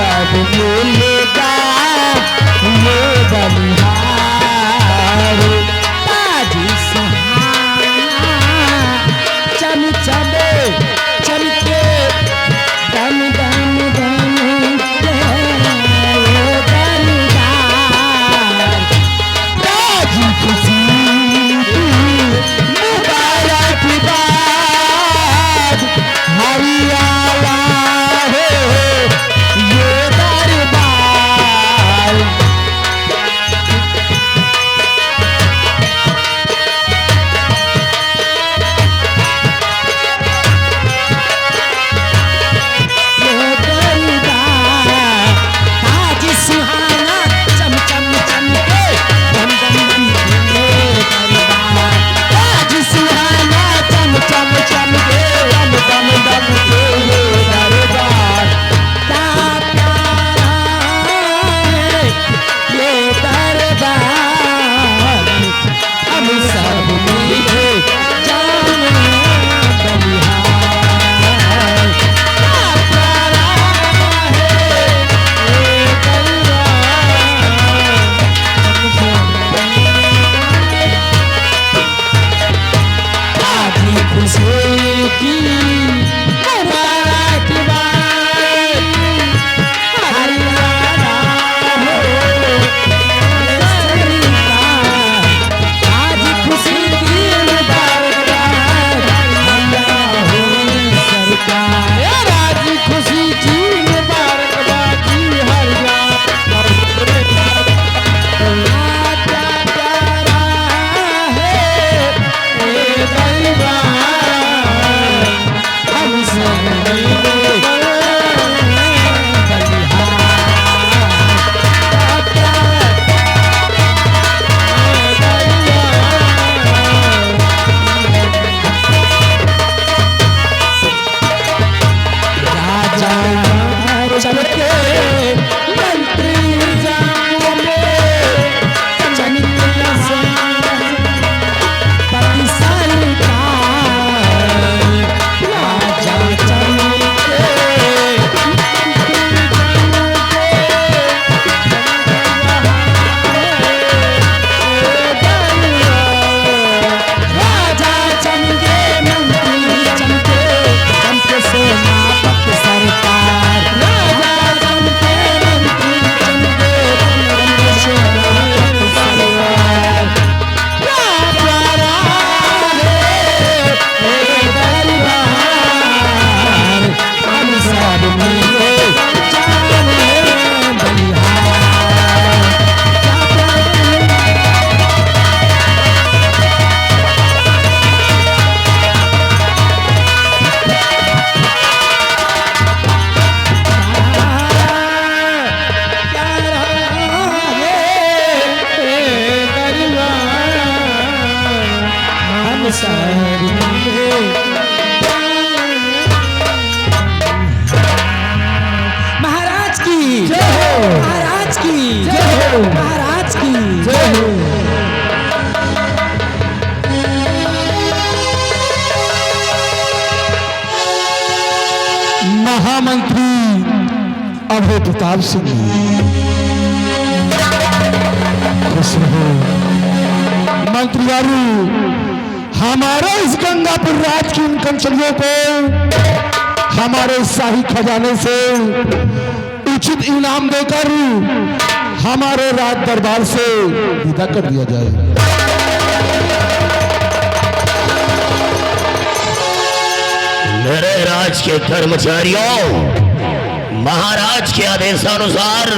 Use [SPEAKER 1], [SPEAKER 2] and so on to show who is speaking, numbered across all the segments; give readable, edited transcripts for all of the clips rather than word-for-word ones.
[SPEAKER 1] सब मिलेगा ये बलिहार। ताजी सुहाना चम चमे चमके दम दम दम के ये बलिहार। ताजी खुशी मुबारकबाद हरियाणा हो ये दरबार। ये दरबार ताजी सुहाना चम चम चमके दम दम दम के दरबार। ताजी सुहाना चम चम चमके दम दम दम के ये दरबार। क्या प्यारा है ये दरबार। हम सब मिले जाने बलिहार। क्या प्यारा है ये दरबार। आधी खुशी की मुबारकबाद हरियाणा हो सरकार। आज खुशी की मुबारकबाद हरियाणा हो सरकार। आज खुशी की मुबारकबाद हरियाणा हो सरकार। क्या प्यारा है ये दरबार। हम सब मिले राजा चलते मंत्री जाने चंद्र से पति सरकार। राजा चलते राजा चमके मंत्री चमके चमके सेनापति सरकार। राजा चमके मंत्री चमके चमके सेनापति सरकार। क्या प्यारा है ये दरबार। हम सब मिले जाने बलिहार। क्या प्यारा है ये दरबार। हम सब मिले महाराज की जय हो। महाराज की जय हो। महाराज की जय हो।
[SPEAKER 2] महामंत्री अभय प्रताप सिंह खुश रहो। मंत्री गारू हमारे इस गंगापुर राज की इन कंचलियों को हमारे शाही खजाने से उचित इनाम देकर हमारे राज दरबार से विदा कर दिया जाए।
[SPEAKER 3] मेरे राज के कर्मचारियों, महाराज के आदेशानुसार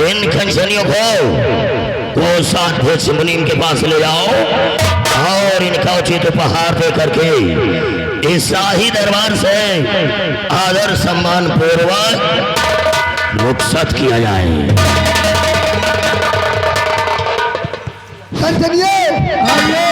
[SPEAKER 3] इन खंजनियों को कोषाध्यक्ष मुनीम के पास ले जाओ और इनका उचित उपहार दे करके इस शाही दरबार से आदर सम्मान पूर्वक रुखसत किया जाए।
[SPEAKER 2] चलिए आइए।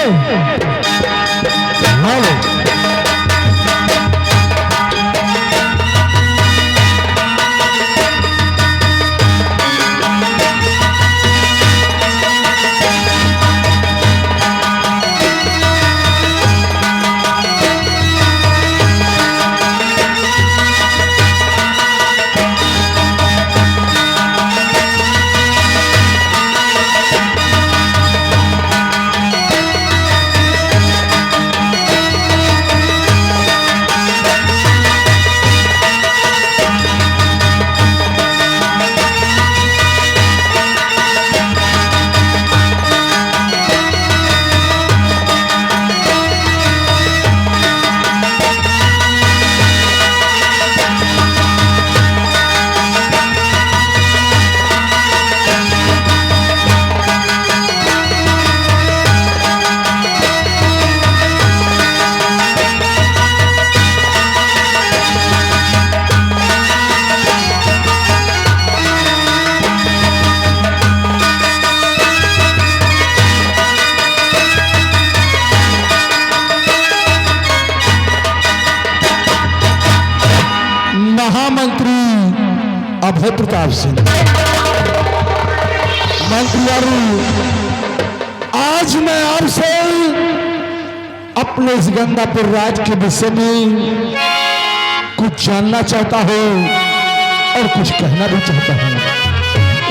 [SPEAKER 2] अभय प्रताप सिंह। मंत्रियारू, आज मैं आपसे अपने इस गंगापुर राज के विषय में कुछ जानना चाहता हूँ और कुछ कहना भी चाहता हूँ,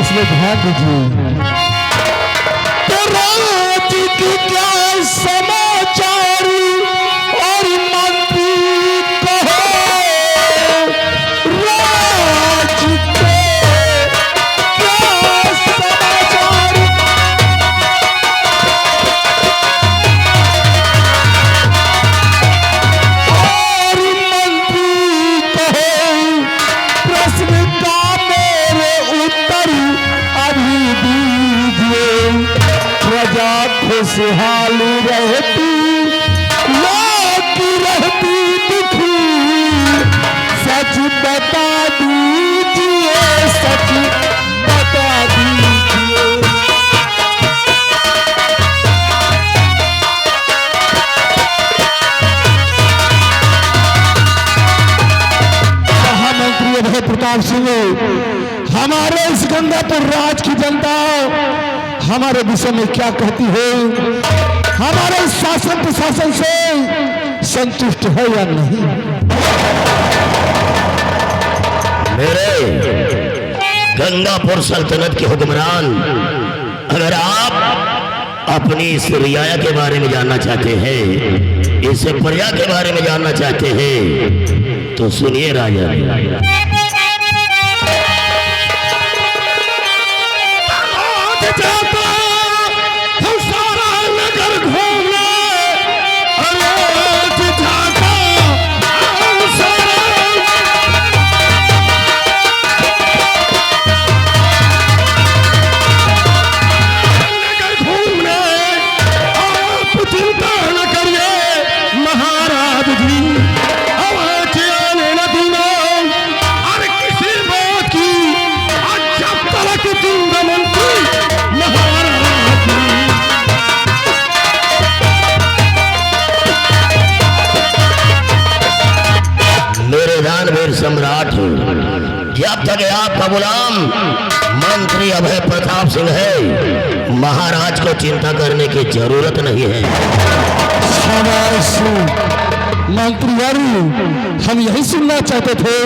[SPEAKER 2] इसलिए ध्यान दीजिए। तो राज की क्या समाचार और मंत्री कहो, राज के क्या समाचार। और मंत्री कहो, प्रश्न का मेरे उत्तर अभी दीजिए। प्रजा खुशहाल रहती, लोग रहती दुखी, सच बता दीजिए, सच बता दीजिए। महामंत्री अभय प्रताप सिंह, हमारे इस गंगापुर राज की जनता हमारे विषय में क्या कहती है, हमारे शासन प्रशासन से संतुष्ट है या नहीं।
[SPEAKER 3] मेरे गंगापुर सल्तनत के हुक्मरान, अगर आप अपनी इस रियाया के बारे में जानना चाहते हैं, इस प्रजा के बारे में जानना चाहते हैं, तो सुनिए राजा। सम्राट, जब तक आपका गुलाम मंत्री अभय प्रताप सिंह है, महाराज को चिंता करने की जरूरत नहीं है।
[SPEAKER 2] मंत्रीवारू, हम यही सुनना चाहते थे।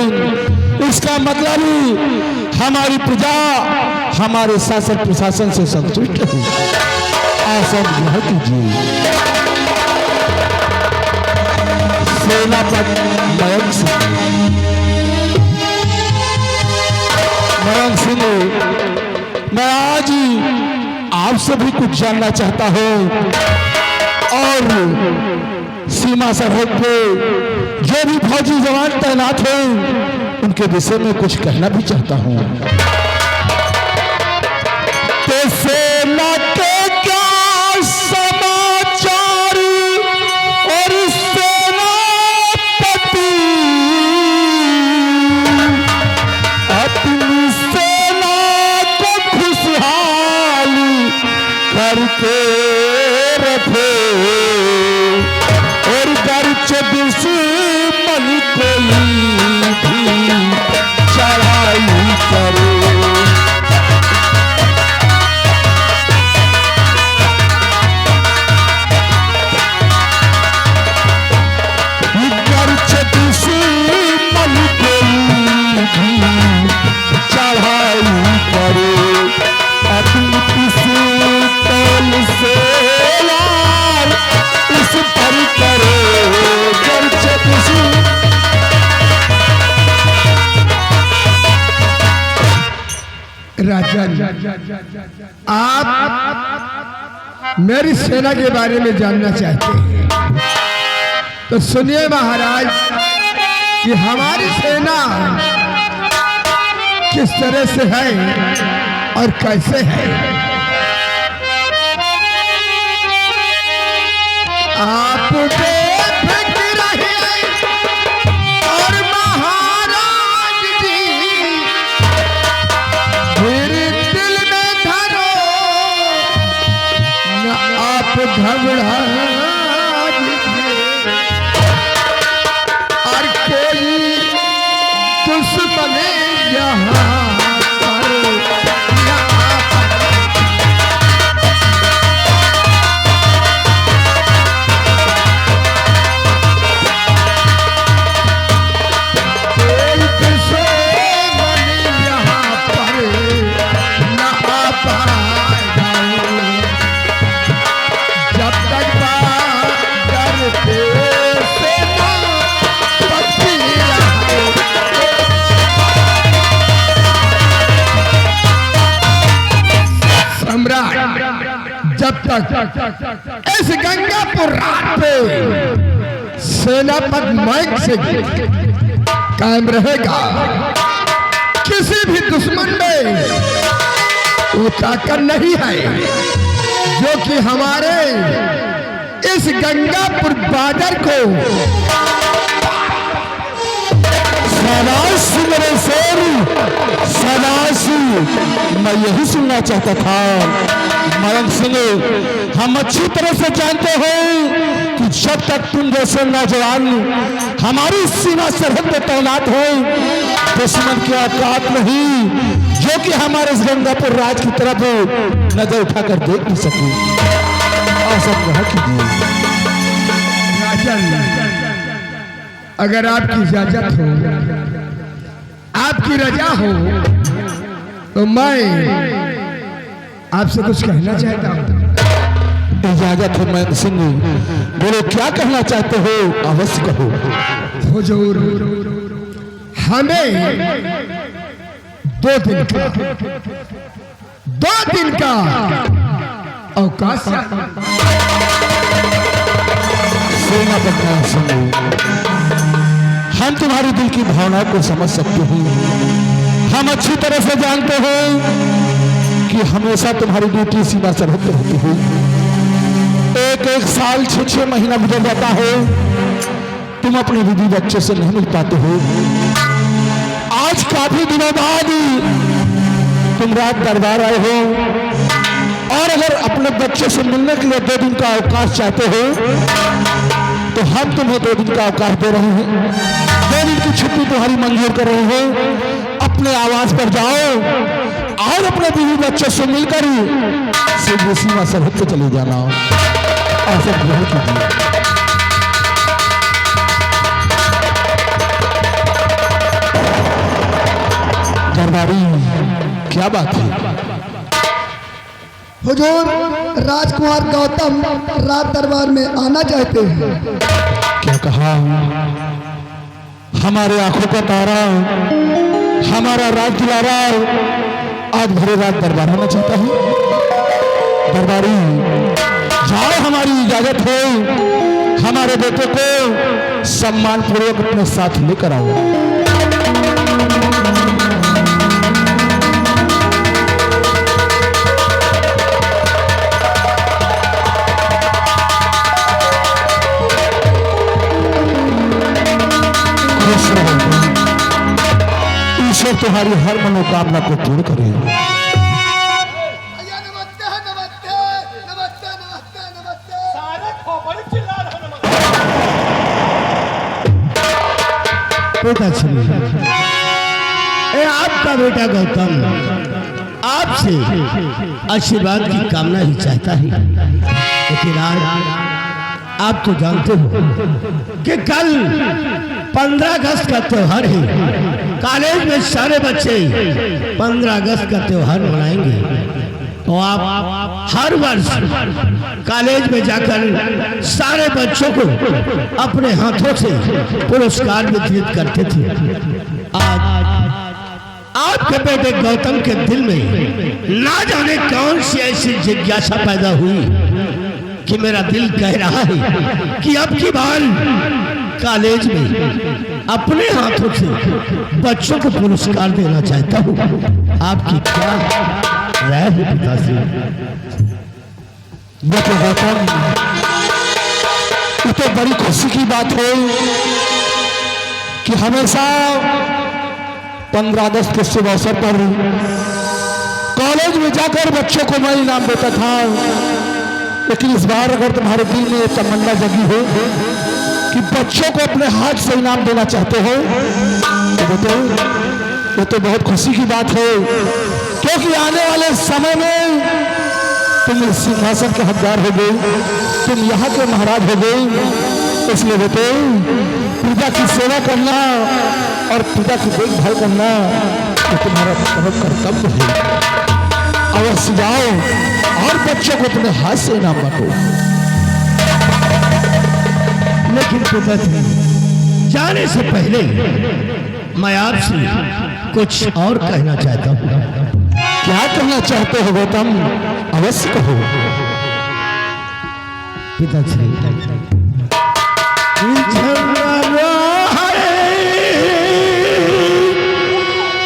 [SPEAKER 2] इसका मतलब हमारी प्रजा हमारे शासन प्रशासन से संतुष्ट है। आसन ग्रहण कीजिए। सेनापति मयंक सिंह, मैं आज आपसे भी कुछ जानना चाहता हूं और सीमा सरहद पे जो भी फौजी जवान तैनात हैं उनके विषय में कुछ कहना भी चाहता हूं। तो सेना के क्या समाचार और सेनापति अपनी सेना को खुशहाल करके रखे और गर्च दुश्मन कोई भी चढ़ाई करे। गर्च दुश्मन कोई भी चढ़ाई करे, अपनी पिस्तौल से वार इस पर करे। गर्च दुश्मन
[SPEAKER 4] राजा, आप मेरी सेना के बारे में जानना चाहते हैं तो सुनिए महाराज कि हमारी सेना किस तरह से है और कैसे है। आप बेफिक्र रहिए और महाराज जी मेरे दिल में धरो न आप घबरा और कोई दुश्मन यहाँ सम्राट जब तक इस गंगापुर रात पे सेनापति माइक से कायम रहेगा, किसी भी दुश्मन में वो ताकत नहीं है जो कि हमारे इस गंगापुर बाजार को
[SPEAKER 2] शाबाश मेरे शेर, शाबाश। मैं यही सुनना चाहता था मयंक सिंह, हम अच्छी तरह से जानते हैं कि जब तक तुम जैसे नौजवान हमारी सीमा सरहद पे तैनात हो, दुश्मन की औकात नहीं जो कि हमारे इस गंगापुर राज की तरफ नजर उठाकर देख नहीं सके। ऐसा कहा कीजिए
[SPEAKER 4] अगर आपकी इजाजत हो, आपकी रजा हो, तो मैं आपसे कुछ कहना चाहता हूँ।
[SPEAKER 2] इजाजत है मैं सिंह, बोलो क्या कहना चाहते हो, अवश्य कहो।
[SPEAKER 4] हुजूर, हमें 2 दिन का अवकाश
[SPEAKER 2] हम तुम्हारी दिल की भावना को समझ सकते हैं। हम अच्छी तरह से जानते हैं कि हमेशा तुम्हारी ड्यूटी सीमा सरहद पर होती है। एक साल 6 महीना गुजर जाता है, तुम अपने बीवी बच्चों से नहीं मिल पाते हो। आज काफी दिनों बाद तुम रात दरबार आए हो, और अगर अपने बच्चों से मिलने के लिए 2 दिन का अवकाश चाहते हो तो हम तुम्हें 2 दिन का अवकाश दे रहे हैं। 2 दिन की छुट्टी तुम्हारी मंजूर कर रहे हैं। अपने आवास पर जाओ और अपने बीवी बच्चों से मिलकर सीधी सीमा सरहद पे चले जाना। ऐसा ग्रहण कीजिए। दरबारी, क्या बात है?
[SPEAKER 5] हुजूर, राजकुमार गौतम रात दरबार में आना चाहते हैं।
[SPEAKER 2] क्या कहा? हमारे आंखों का तारा, हमारा राज दुलारा आज भरे रात दरबार आना चाहता है। दरबारी, जाओ, हमारी इजाजत हो, हमारे बेटे को सम्मान पूर्वक अपने साथ लेकर आओ। ईश्वर तुम्हारी हर मनोकामना को पूर्ण करे।
[SPEAKER 1] बेटा सुनिए, आपका बेटा गौतम आपसे आशीर्वाद की कामना ही चाहता है, लेकिन आज आप तो जानते हो कि कल 15 अगस्त का त्योहार है। कॉलेज में सारे बच्चे 15 अगस्त का त्योहार मनाएंगे, तो आप हर वर्ष कॉलेज में जाकर सारे बच्चों को अपने हाथों से पुरस्कार वितरित करते थे। आज आपके बेटे गौतम के दिल में ना जाने कौन सी ऐसी जिज्ञासा पैदा हुई कि मेरा दिल कह रहा है कि अब की बार कॉलेज में अपने हाथों से बच्चों को पुरस्कार देना चाहता हूँ। आपकी क्या राय है पिताश्री?
[SPEAKER 2] गौतम, ये तो बड़ी खुशी की बात है कि हमेशा 15 अगस्त के शुभ अवसर पर कॉलेज में जाकर बच्चों को मैं इनाम देता था, लेकिन इस बार अगर तुम्हारे दिल में एक तमन्ना जगी हो कि बच्चों को अपने हाथ से इनाम देना चाहते हो, तो बेटे ये तो बहुत खुशी की बात है, क्योंकि आने वाले समय में तुम इस सिंहासन के हकदार हो गए, तुम यहाँ के महाराज हो गए। इसलिए बेटे प्रजा की सेवा करना और प्रजा की देखभाल करना ये तुम्हारा कर्तव्य है। अवश्य जाओ और बच्चों को अपने हाथ से इनाम बांटो।
[SPEAKER 1] लेकिन पिताजी, जाने से पहले मैं आपसे कुछ और कहना चाहता हूँ।
[SPEAKER 2] क्या कहना कहना चाहते हो गौतम, अवश्य कहो।
[SPEAKER 1] पिताश्री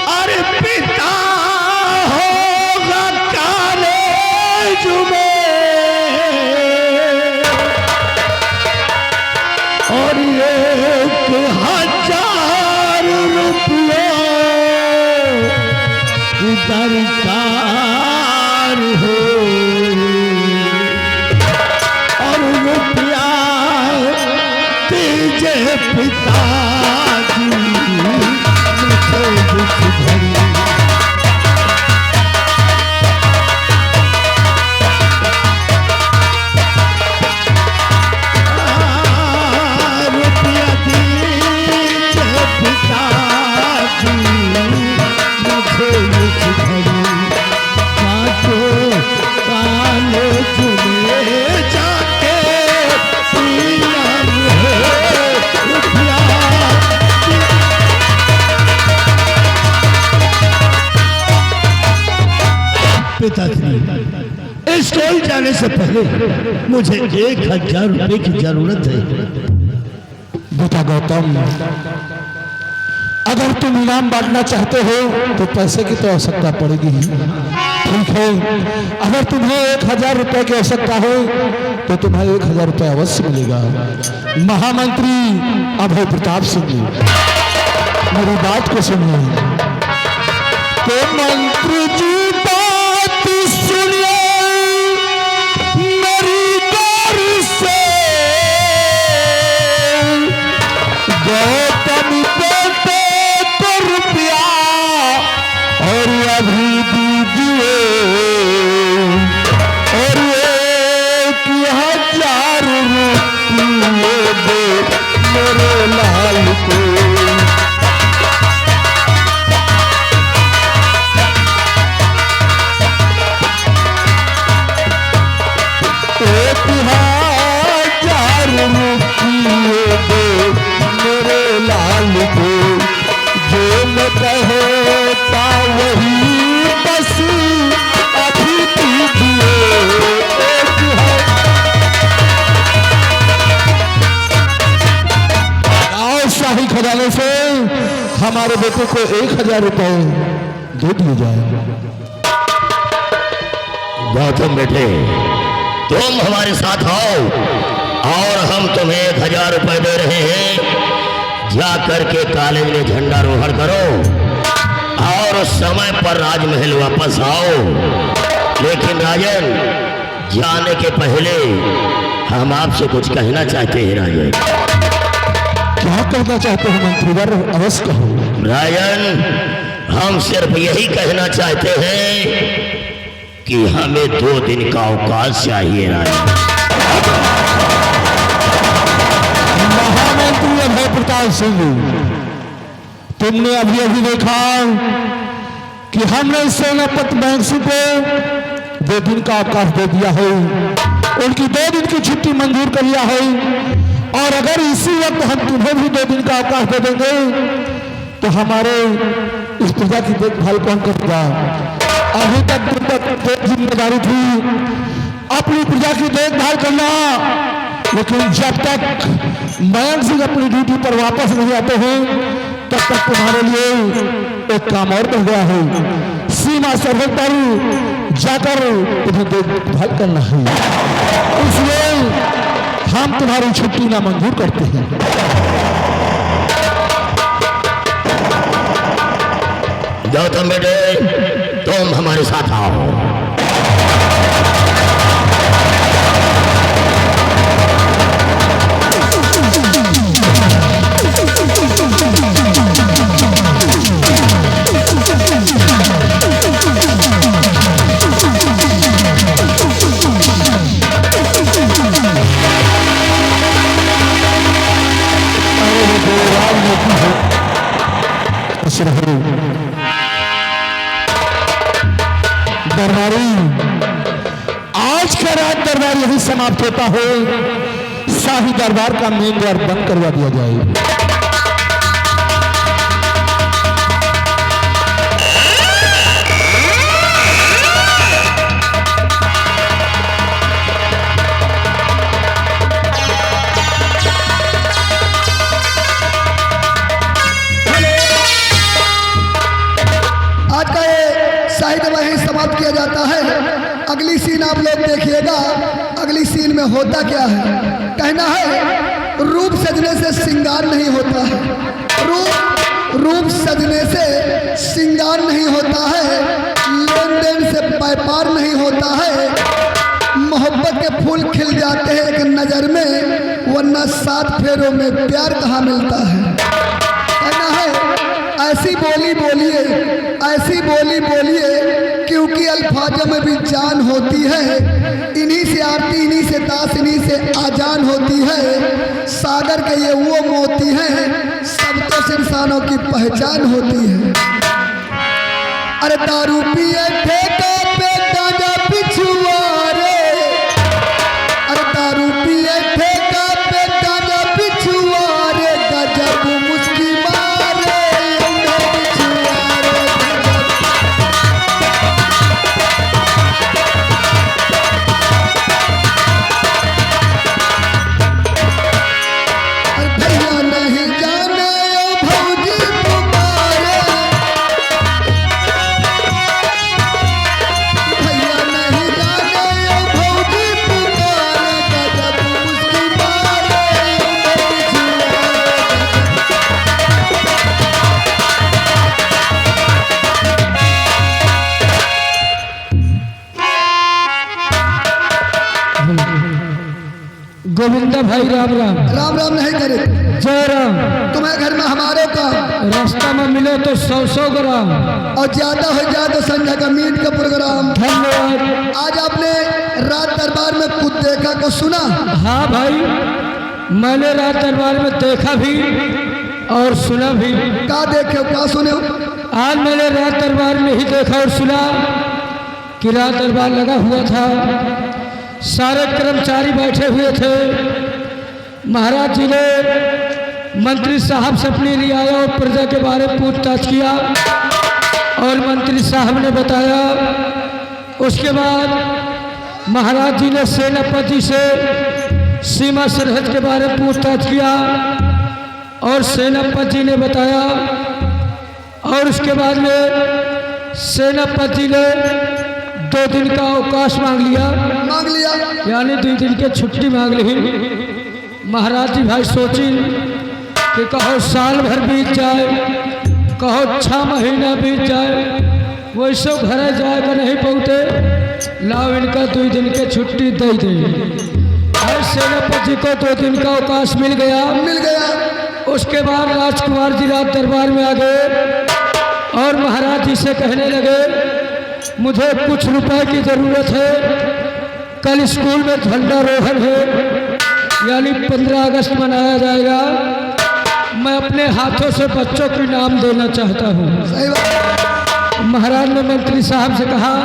[SPEAKER 1] अरे पिता होगा कॉलेज में और 1,000 रुपये दरकार हो और रुपया दीजिए पिताजी मुझे दुख भरी। रुपया दीजिए पिताजी मुझे दुख भरी। काटो काले चुने जाके पिया रुपया। पिताश्री स्कूल जाने से पहले मुझे 1,000 रुपए की जरूरत है।
[SPEAKER 2] बेटा गौतम, अगर तुम इनाम बांटना चाहते हो तो पैसे की तो आवश्यकता पड़ेगी ही। ठीक है, अगर तुम्हें 1,000 रुपए की आवश्यकता हो तो तुम्हें 1,000 रुपए अवश्य मिलेगा। महामंत्री अभय प्रताप सिंह जी, मेरी बात को सुनिए। तो मंत्री जी बात सुनिए मेरी गौर से। गौतम बेटे को रुपया और अभी दीजिए और 1,000 रुपये दे मेरे लाल को। 1,000 रुपये दे मेरे लाल को। जो मैं कहता वही बस अभी दीजिए। आओ शाही खजाने से हमारे बेटे को 1,000 रुपए दे दिए जाए।
[SPEAKER 3] गौतम बेटे, तुम हमारे साथ आओ और हम तुम्हें 1,000 रुपए दे रहे हैं। जा करके कॉलेज में झंडारोहण करो और समय पर राजमहल वापस आओ। लेकिन राजन, जाने के पहले हम आपसे कुछ कहना चाहते हैं। राजन,
[SPEAKER 2] क्या कहना चाहते हो मंत्रीवर, अवश्य कहो।
[SPEAKER 3] राजन, हम सिर्फ यही कहना चाहते हैं कि हमें 2 दिन का अवकाश चाहिए। राजन,
[SPEAKER 2] महामंत्री अभय प्रताप सिंह, तुमने अभी अभी देखा कि हमने सेनापति बैंक को 2 दिन का अवकाश दे दिया है। उनकी 2 दिन की छुट्टी मंजूर कर लिया है। और अगर इसी वक्त हम तुम्हें भी 2 दिन का अवकाश दे देंगे तो हमारे इस प्रजा की देखभाल कौन करेगा? अभी तक जिम्मेदारी थी अपनी प्रजा की देखभाल करना, लेकिन जब तक मयंक सिंह अपनी ड्यूटी पर वापस नहीं आते हैं तब तक तुम्हारे लिए एक काम और बढ़ गया है। सीमा सरहद पर जाकर तुम्हें देखभाल करना है। इसलिए हम तुम्हारी छुट्टी ना मंजूर करते हैं।
[SPEAKER 3] गौतम बेटे, तुम हमारे साथ आओ।
[SPEAKER 2] दरबारी, आज का रात दरबार यही समाप्त होता हो। शाही दरबार का मेन द्वार बंद करवा दिया जाए।
[SPEAKER 5] साहित्य वहीं समाप्त किया जाता है। अगली सीन आप लोग देखिएगा। अगली सीन में होता क्या है, कहना है रूप सजने से श्रृंगार नहीं होता है। रूप सजने से श्रृंगार नहीं होता है, लेन देन से व्यापार नहीं होता है। मोहब्बत के फूल खिल जाते हैं एक नज़र में, वरना 7 फेरों में प्यार कहाँ मिलता है। कहना है ऐसी बोली बोलिए, ऐसी बोली बोलिए, क्योंकि अल्फाजों में भी जान होती है। इन्हीं से आरती, इन्हीं से दास, इन्हीं से आजान होती है। सागर के ये वो मोती हैं, सब तो इंसानों की पहचान होती है। अरे दारू पिए ठेका पे गांजा पिछुआरे, अरे दारू पिए ठेका पे गांजा पिछुआरे, गजब मुस्की मारे पिछुआरे। भैया नहीं जाने ओ भौजी तुम्हारे, भैया नहीं जाने ओ भौजी तुम्हारे, गजब मुस्की मारे पिछुआरे।
[SPEAKER 2] गोविंदा भाई राम राम।
[SPEAKER 5] राम राम नहीं करे,
[SPEAKER 2] जय राम।
[SPEAKER 5] तुम्हें घर में हमारे का
[SPEAKER 2] रास्ता में मिले तो 100 ग्राम।
[SPEAKER 5] और ज्यादा हो जाए तो संध्या का मीट का प्रोग्राम।
[SPEAKER 2] धन्यवाद।
[SPEAKER 5] आज आपने रात दरबार में कुछ देखा को सुना?
[SPEAKER 2] हाँ भाई, मैंने रात दरबार में देखा भी और सुना भी।
[SPEAKER 5] क्या देखे हो, क्या सुने हो?
[SPEAKER 2] आज मैंने रात दरबार में ही देखा और सुना कि रात दरबार लगा हुआ था, सारे कर्मचारी बैठे हुए थे। महाराज जी ने मंत्री साहब से अपनी रियाया और प्रजा के बारे में पूछताछ किया और मंत्री साहब ने बताया। उसके बाद महाराज जी ने सेनापति से सीमा सरहद के बारे में पूछताछ किया और सेनापति जी ने बताया। और उसके बाद में सेनापति ने 2 दिन का अवकाश मांग लिया, यानी 2 दिन की छुट्टी मांग ली। महाराज जी भाई सोची कि कहो साल भर बीत जाए, कहो 6 महीना बीत जाए, वैसे घर जाएगा नहीं पहुँचे, लाओ इनका 2 दिन की छुट्टी दे दें। सेनापति को 2 दिन का अवकाश मिल गया। उसके बाद राजकुमार जी रात दरबार में आ गए और महाराज जी से कहने लगे, मुझे कुछ रुपए की ज़रूरत है, कल स्कूल में झंडारोहण है, यानी 15 अगस्त मनाया जाएगा। मैं अपने हाथों से बच्चों को इनाम देना चाहता हूँ। महाराज ने मंत्री साहब से कहा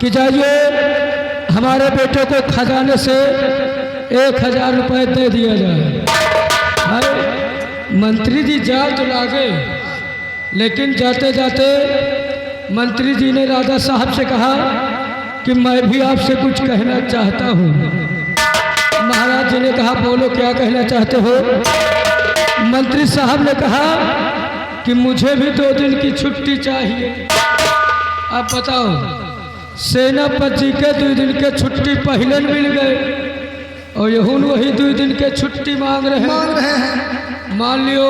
[SPEAKER 2] कि जाइए हमारे बेटे को खजाने से 1000 रुपये दे दिया जाए। मंत्री जी जा तो लागे, लेकिन जाते जाते मंत्री जी ने राजा साहब से कहा कि मैं भी आपसे कुछ कहना चाहता हूँ। महाराज जी ने कहा, बोलो क्या कहना चाहते हो? मंत्री साहब ने कहा कि मुझे भी 2 दिन की छुट्टी चाहिए। अब बताओ, सेनापति जी के 2 दिन के छुट्टी पहले मिल गए और यहून वही 2 दिन के छुट्टी मांग रहे हैं। मान लियो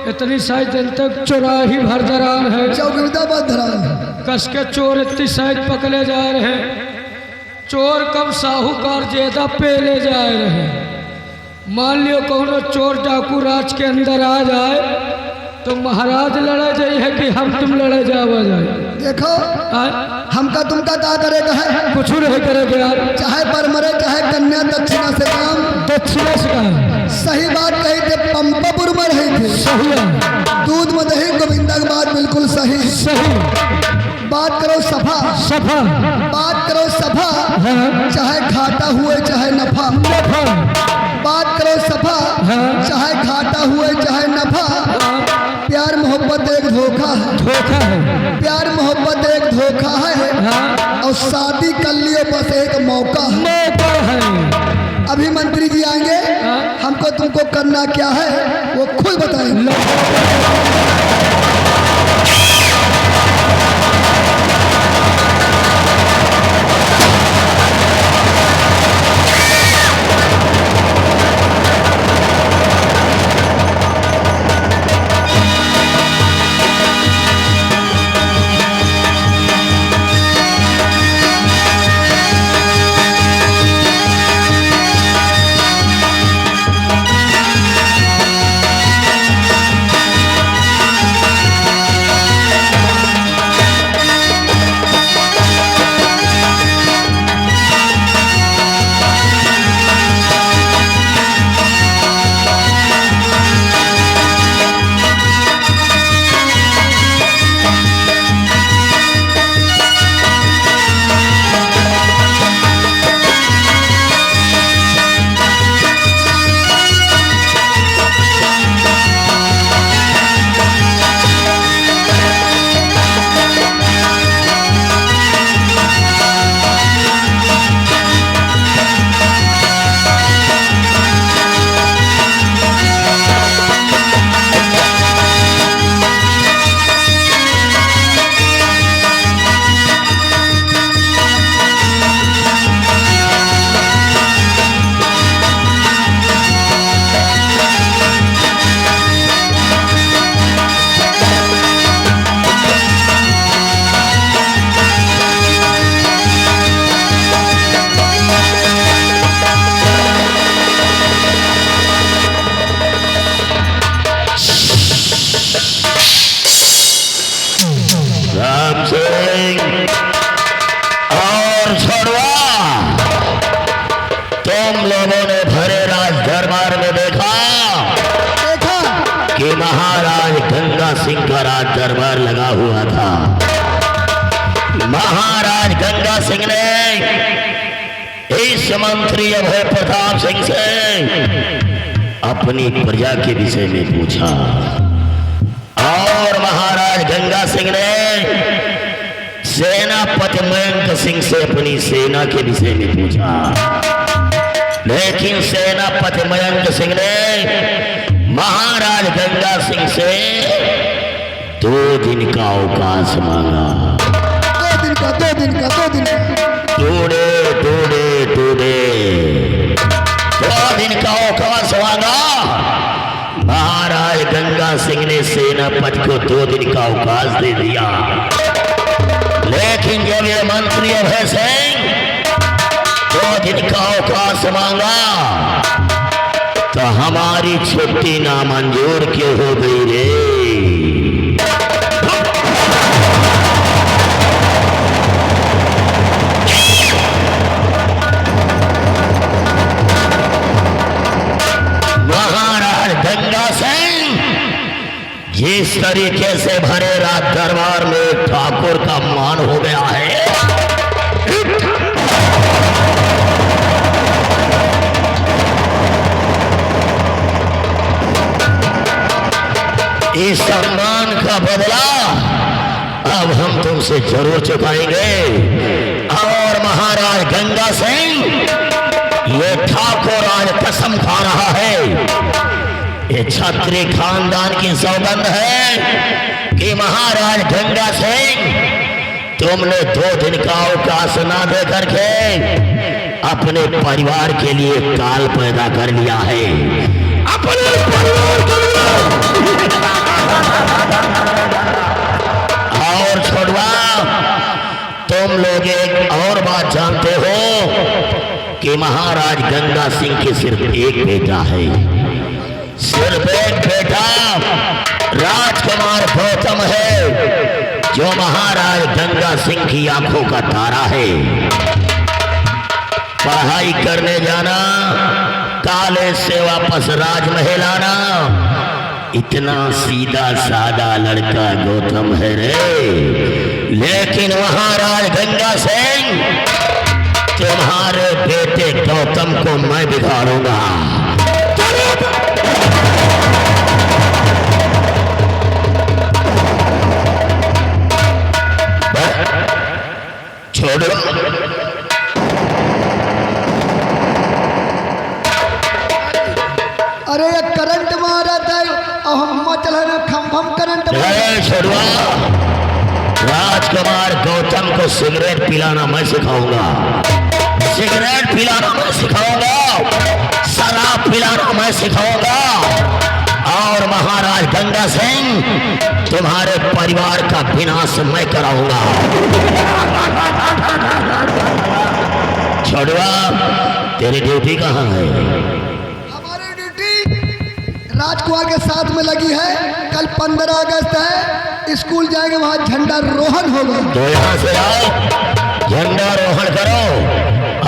[SPEAKER 2] इतनी सारी दिन तक चौराही भर दरार है, कस के चोर इतनी साइड पकड़े जा रहे हैं, चोर कम साहूकार ज्यादा पेले जा रहे हैं। मान लियो कौनो चोर डाकू राज के अंदर आ जाए तो महाराज लड़ा जाए है कि हम तुम लड़े जावा जाए।
[SPEAKER 5] देखो हमका तुमका क्या करेगा है,
[SPEAKER 2] कुछ नहीं करेगा यार,
[SPEAKER 5] चाहे पर मरे चाहे कन्या दक्षिणा से काम।
[SPEAKER 2] दक्षिणा से काम,
[SPEAKER 5] सही बात कही थे, पंपापुर में रही थे।
[SPEAKER 2] सही है,
[SPEAKER 5] दूध में दही, गोविंदा की बात बिल्कुल सही। बात करो सफा, बात करो सफा, चाहे घाटा हुए चाहे नफा। बात करो सफा, चाहे घाटा हुए चाहे नफा। प्यार मोहब्बत एक धोखा है, प्यार मोहब्बत एक धोखा है, और शादी कर लियो बस एक मौका है। अभी मंत्री जी आएंगे, हमको तुमको करना क्या है वो खुद बताएंगे।
[SPEAKER 3] महाराज गंगा सिंह का राज दरबार लगा हुआ था। महाराज गंगा सिंह ने इस मंत्री अभय प्रताप सिंह से अपनी प्रजा के विषय में पूछा और महाराज गंगा सिंह ने सेनापति मयंक सिंह से अपनी सेना के विषय में पूछा, लेकिन सेनापति मयंक सिंह ने महाराज गंगा सिंह से 2 दिन का अवकाश मांगा।
[SPEAKER 5] 2 दिन का
[SPEAKER 3] टूडे 2 दिन का अवकाश मांगा। महाराज गंगा सिंह ने सेनापति को 2 दिन का अवकाश दे दिया, लेकिन जब ये मंत्री अभय सिंह 2 दिन का अवकाश मांगा तो हमारी छुट्टी नामंजूर क्यों हो गई रे? महाराज गंगा सिंह जिस तरीके से भरे रात दरबार में ठाकुर का मान हो गया है, इस सम्मान का बदला अब हम तुमसे जरूर चुकाएंगे। और महाराज गंगा सिंह ये ठाकुर आज कसम खा रहा है, ये क्षत्रिय खानदान की सौगंध है कि महाराज गंगा सिंह तुमने 2 दिन का अवकाश ना दे करके अपने परिवार के लिए काल पैदा कर लिया है। अपने परिवार के लिए और छोड़वा, तुम लोग एक और बात जानते हो कि महाराज गंगा सिंह के सिर्फ एक बेटा है, सिर्फ एक बेटा राजकुमार गौतम है, जो महाराज गंगा सिंह की आंखों का तारा है। पढ़ाई करने जाना, कॉलेज से वापस राजमहल आना, इतना सीधा सादा लड़का गौतम है रे। लेकिन महाराज गंगा सिंह तुम्हारे बेटे गौतम को मैं बिगाड़ूंगा। छोड़ो,
[SPEAKER 5] अरे ये करंट मारा था और हम चला खम करंट
[SPEAKER 3] छोड़वा। राजकुमार गौतम को सिगरेट पिलाना मैं सिखाऊंगा, सिगरेट पिलाना मैं सिखाऊंगा, शराब पिलाना मैं सिखाऊंगा। और महाराज गंगा सिंह तुम्हारे परिवार का विनाश मैं कराऊंगा। छोड़वा, तेरी ड्यूटी कहाँ है?
[SPEAKER 5] हमारी ड्यूटी राजकुमार के साथ में लगी है। कल 15 अगस्त है, स्कूल जाएंगे, वहां झंडा रोहण होगा।
[SPEAKER 3] तो यहाँ से आओ, झंडा रोहण करो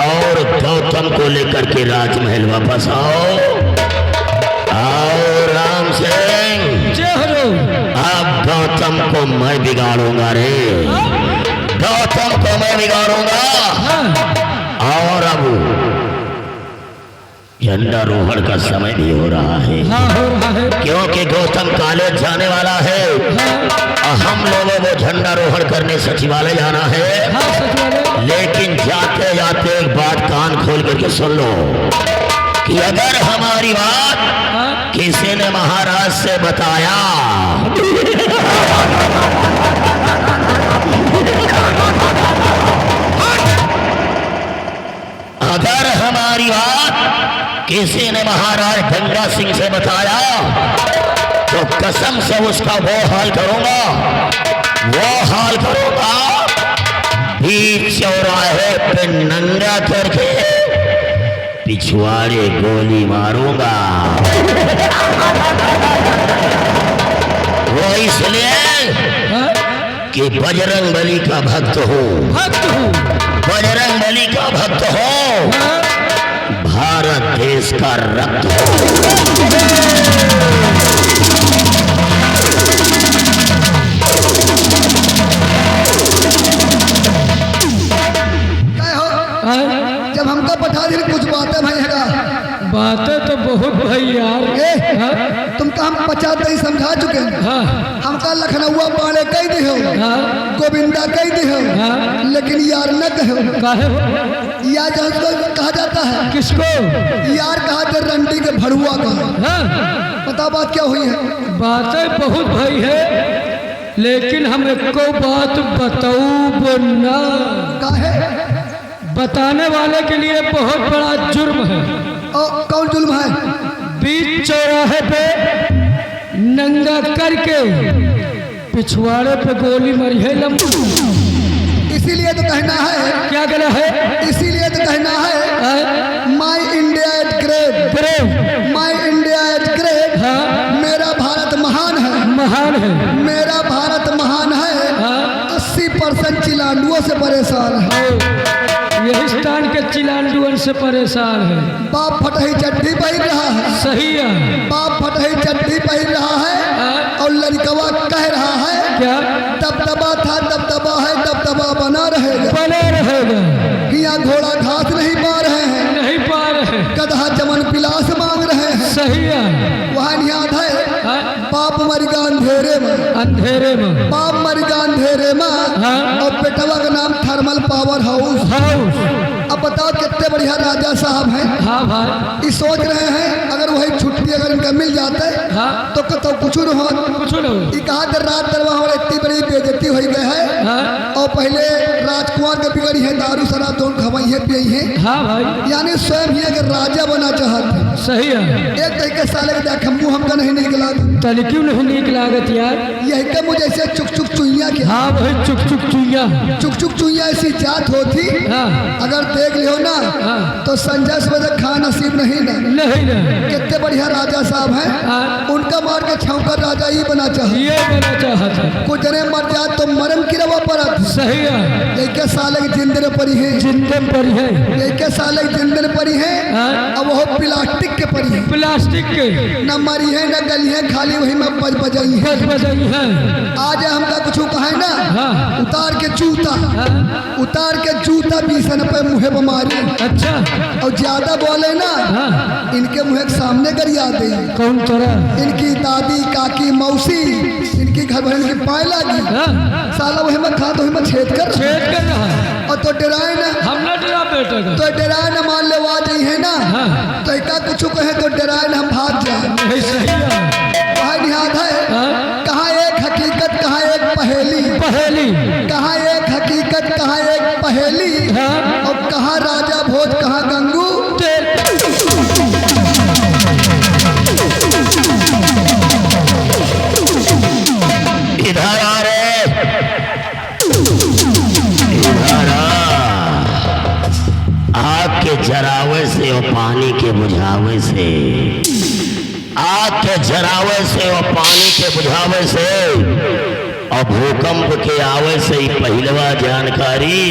[SPEAKER 3] और गौतम को लेकर के राजमहल वापस आओ। राम सिंह, अब गौतम को मैं बिगाड़ूंगा रे, गौतम को मैं बिगाड़ूंगा। और अब झंडा रोहण का समय भी हो रहा है, क्योंकि गौतम कॉलेज जाने वाला है और हम लोगों को झंडा रोहण करने सचिवालय जाना है। लेकिन जाते जाते एक बात कान खोल करके सुन लो कि अगर हमारी बात किसी ने महाराज से बताया अगर हमारी बात किसी ने महाराज गंगा सिंह से बताया तो कसम से उसका वो हाल करूंगा, बीच चौराहे पे नंगा करके पिछवाड़े गोली मारूंगा। वो इसलिए कि बजरंग बली का भक्त हो, बजरंग बली का भक्त हो। भारत देश का रक्त हो।
[SPEAKER 5] क्या हो जब हमका पठा दी कुछ बातें भाई है
[SPEAKER 2] बातें तो बहुत भाई यार।
[SPEAKER 5] तुमका हम 50 ही समझा चुके हैं।
[SPEAKER 2] हाँ
[SPEAKER 5] हमका लखनऊआ पाले कह दी हो,
[SPEAKER 2] हाँ
[SPEAKER 5] गोविंदा कह दी हो,
[SPEAKER 2] हाँ।
[SPEAKER 5] लेकिन यार न कहो।
[SPEAKER 2] काहे हो?
[SPEAKER 5] यार जहाँ कहा जाता है
[SPEAKER 2] किसको?
[SPEAKER 5] यार कहा तो रंडी के भड़ुआ का।
[SPEAKER 2] हाँ
[SPEAKER 5] बता बात क्या हुई है?
[SPEAKER 2] बातें बहुत भाई है, लेकिन हम एको बात बताऊ ना।
[SPEAKER 5] काहे?
[SPEAKER 2] बताने वाले के लिए बहुत बड़ा जुर्म है।
[SPEAKER 5] कौन जुल्म है?
[SPEAKER 2] बीच चौराहे पे नंगा करके पिछवाड़े पे गोली मरी है लंबू।
[SPEAKER 5] इसीलिए तो कहना है।
[SPEAKER 2] क्या गला है?
[SPEAKER 5] इसीलिए तो कहना है my India is great,
[SPEAKER 2] great.
[SPEAKER 5] My India is great.
[SPEAKER 2] हाँ
[SPEAKER 5] मेरा भारत महान है,
[SPEAKER 2] महान है।
[SPEAKER 5] मेरा भारत महान है।
[SPEAKER 2] हाँ
[SPEAKER 5] 80% चिलांडुओं से परेशान है।
[SPEAKER 2] यही स्थान के चिलांडुअन से परेशान है।
[SPEAKER 5] बाप फटही चड्डी पहन रहा है,
[SPEAKER 2] सही है।
[SPEAKER 5] बाप फटही चड्डी पहन रहा है और लड़कवा कह रहा है
[SPEAKER 2] क्या?
[SPEAKER 5] दबदबा था दबदबा है, दबदबा बना रहेगा।
[SPEAKER 2] बना रहेगा।
[SPEAKER 5] यहाँ घोड़ा घास नहीं पा रहे हैं,
[SPEAKER 2] नहीं पा रहे।
[SPEAKER 5] गधा चमन पिलास मांग रहे हैं।
[SPEAKER 2] सही है।
[SPEAKER 5] वहाँ याद है
[SPEAKER 2] हाँ?
[SPEAKER 5] बाप मरिगा अंधेरे में,
[SPEAKER 2] अंधेरे में।
[SPEAKER 5] बाप मरिगा अंधेरे में।
[SPEAKER 2] हाँ?
[SPEAKER 5] और बेटवा का नाम थर्मल पावर हाउस।
[SPEAKER 2] हाउस।
[SPEAKER 5] अब बताओ कितने बढ़िया राजा साहब हैं।
[SPEAKER 2] हाँ भाई।
[SPEAKER 5] ये सोच रहे हैं अगर वही छुट्टी अगर इनका मिल जाता है
[SPEAKER 2] हाँ
[SPEAKER 5] तो कतो कुछ न हो।
[SPEAKER 2] कुछ न हो।
[SPEAKER 5] ये कहा देर रात दरवा हमारे इतनी बड़ी बेइज्जती हो गई है।
[SPEAKER 2] हाँ
[SPEAKER 5] और पहले राजकुमार के बिगड़ी है, दारू शराब दोनों खवाई है पियई है।
[SPEAKER 2] हाँ भाई।
[SPEAKER 5] यानी स्वयं ही अगर राजा बना चाहते
[SPEAKER 2] सही है।
[SPEAKER 5] एक तरीके साले के देख हमको हमका नहीं निकला।
[SPEAKER 2] तन क्यों नहीं नीक लागत यार?
[SPEAKER 5] यही के मुझे ऐसे चुक चुक चुइया के
[SPEAKER 2] हाँ भाई चुक चुक चुइया।
[SPEAKER 5] चुक चुक चुइया ऐसी जात होती
[SPEAKER 2] हाँ
[SPEAKER 5] अगर देख लियो ना
[SPEAKER 2] हाँ।
[SPEAKER 5] तो संजय से खा नसीब नहीं ना।
[SPEAKER 2] नहीं नहीं।
[SPEAKER 5] कितने बढ़िया राजा साहब हैं।
[SPEAKER 2] हाँ
[SPEAKER 5] उनका मार के छौकर राजा ही बना चाहे।
[SPEAKER 2] ये बना चाहता।
[SPEAKER 5] कुछ जने मर जात तो मरम किरवा परत।
[SPEAKER 2] सही है।
[SPEAKER 5] यही के साले की जिंदगी पड़ी है,
[SPEAKER 2] जिंदन पर है।
[SPEAKER 5] यही के साले की जिंदगी पड़ी है।
[SPEAKER 2] हाँ?
[SPEAKER 5] अब वो प्लास्टिक के पड़ी है,
[SPEAKER 2] प्लास्टिक के
[SPEAKER 5] न मरी है न गली है, खाली वही में बजाई है।
[SPEAKER 2] बजाई है।
[SPEAKER 5] आज हमका कुछ कहे ना
[SPEAKER 2] हाँ
[SPEAKER 5] उतार के जूता,
[SPEAKER 2] हाँ।
[SPEAKER 5] उतार के जूता 20 पे मुहे बमारी।
[SPEAKER 2] अच्छा।
[SPEAKER 5] और ज्यादा बोले ना
[SPEAKER 2] हाँ
[SPEAKER 5] इनके मुहे के सामने कर याद है।
[SPEAKER 2] कौन तरह?
[SPEAKER 5] इनकी दादी काकी मौसी इनकी घर बहन की पाए लगी।
[SPEAKER 2] हाँ
[SPEAKER 5] साला वही में खा तो वही में छेद कर
[SPEAKER 2] छेद कर रहा है।
[SPEAKER 5] और तो डराए ना,
[SPEAKER 2] हम न डरा बेटा का।
[SPEAKER 5] तो डराए ना मान ले वाज ही है ना।
[SPEAKER 2] हाँ
[SPEAKER 5] तो एक कुछ कहे तो डराए ना हम भाग जाए।
[SPEAKER 2] नहीं सही है।
[SPEAKER 5] वहाँ याद है
[SPEAKER 2] हाँ?
[SPEAKER 5] कहाँ एक हकीकत कहाँ एक पहेली,
[SPEAKER 2] पहेली।
[SPEAKER 5] कहाँ एक हकीकत कहाँ एक पहेली।
[SPEAKER 2] हाँ
[SPEAKER 5] और कहाँ राजा भोज कहाँ गंगू।
[SPEAKER 3] इधर आ रे, इधर आ। आग के जरावे से और पानी के बुझावे से, आग के जरावे से और पानी के बुझावे से और भूकंप के आवे से ही पहलवा जानकारी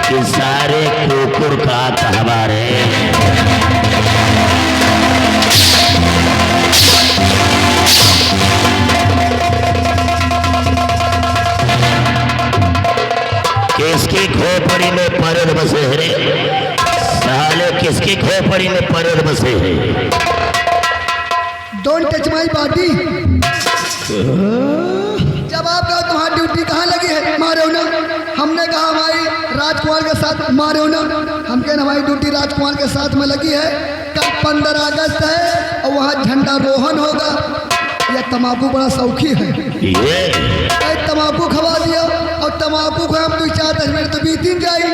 [SPEAKER 3] कि सारे कुकुर का कहवा रे। किसकी खोपड़ी में परद बसे है रे साले, किसकी खोपड़ी में परद बसे है?
[SPEAKER 5] Don't touch my body. जब आप कहो तुम्हारी ड्यूटी कहाँ लगी है, मारे हो ना। हमने कहा हमारी राजकुमार के साथ मारे हो ना। हम कहें हमारी ड्यूटी राजकुमार के साथ में लगी है। कल 15 अगस्त है और वहाँ झंडा रोहन होगा। यह तम्बाकू बड़ा शौकी है,
[SPEAKER 3] ये
[SPEAKER 5] तम्बाकू खवा दिया और तम्बाकू को हम 2-4 मिनट तो बीती जाई।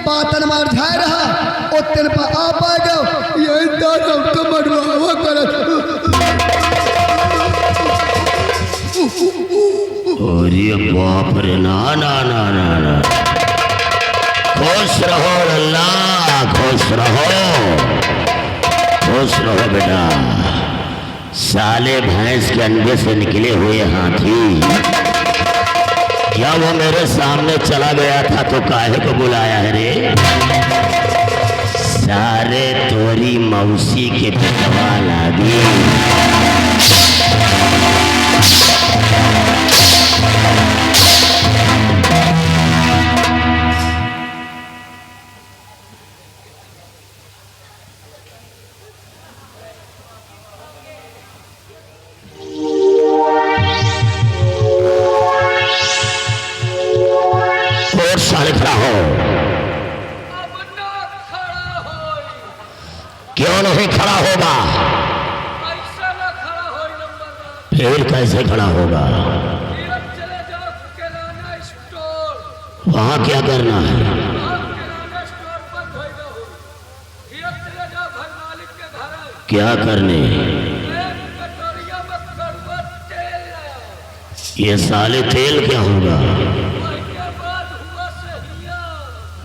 [SPEAKER 5] पातन मार झाए रहा और तेन पर आ पाए गो यही तो मरवा करत।
[SPEAKER 3] अरे बाप रे, ना ना ना ना ना। खुश रहो अल्लाह, खुश रहो, खुश रहो बेटा। साले भैंस के अंडे से निकले हुए हाथी जब वो मेरे सामने चला गया था तो काहे को बुलाया है रे? सारे तोरी मौसी के पिटवा लागी। और साले खड़ा हो। क्यों नहीं खड़ा होगा? फिर कैसे खड़ा होगा? वहां क्या करना है? क्या करने? ये साले तेल क्या होगा?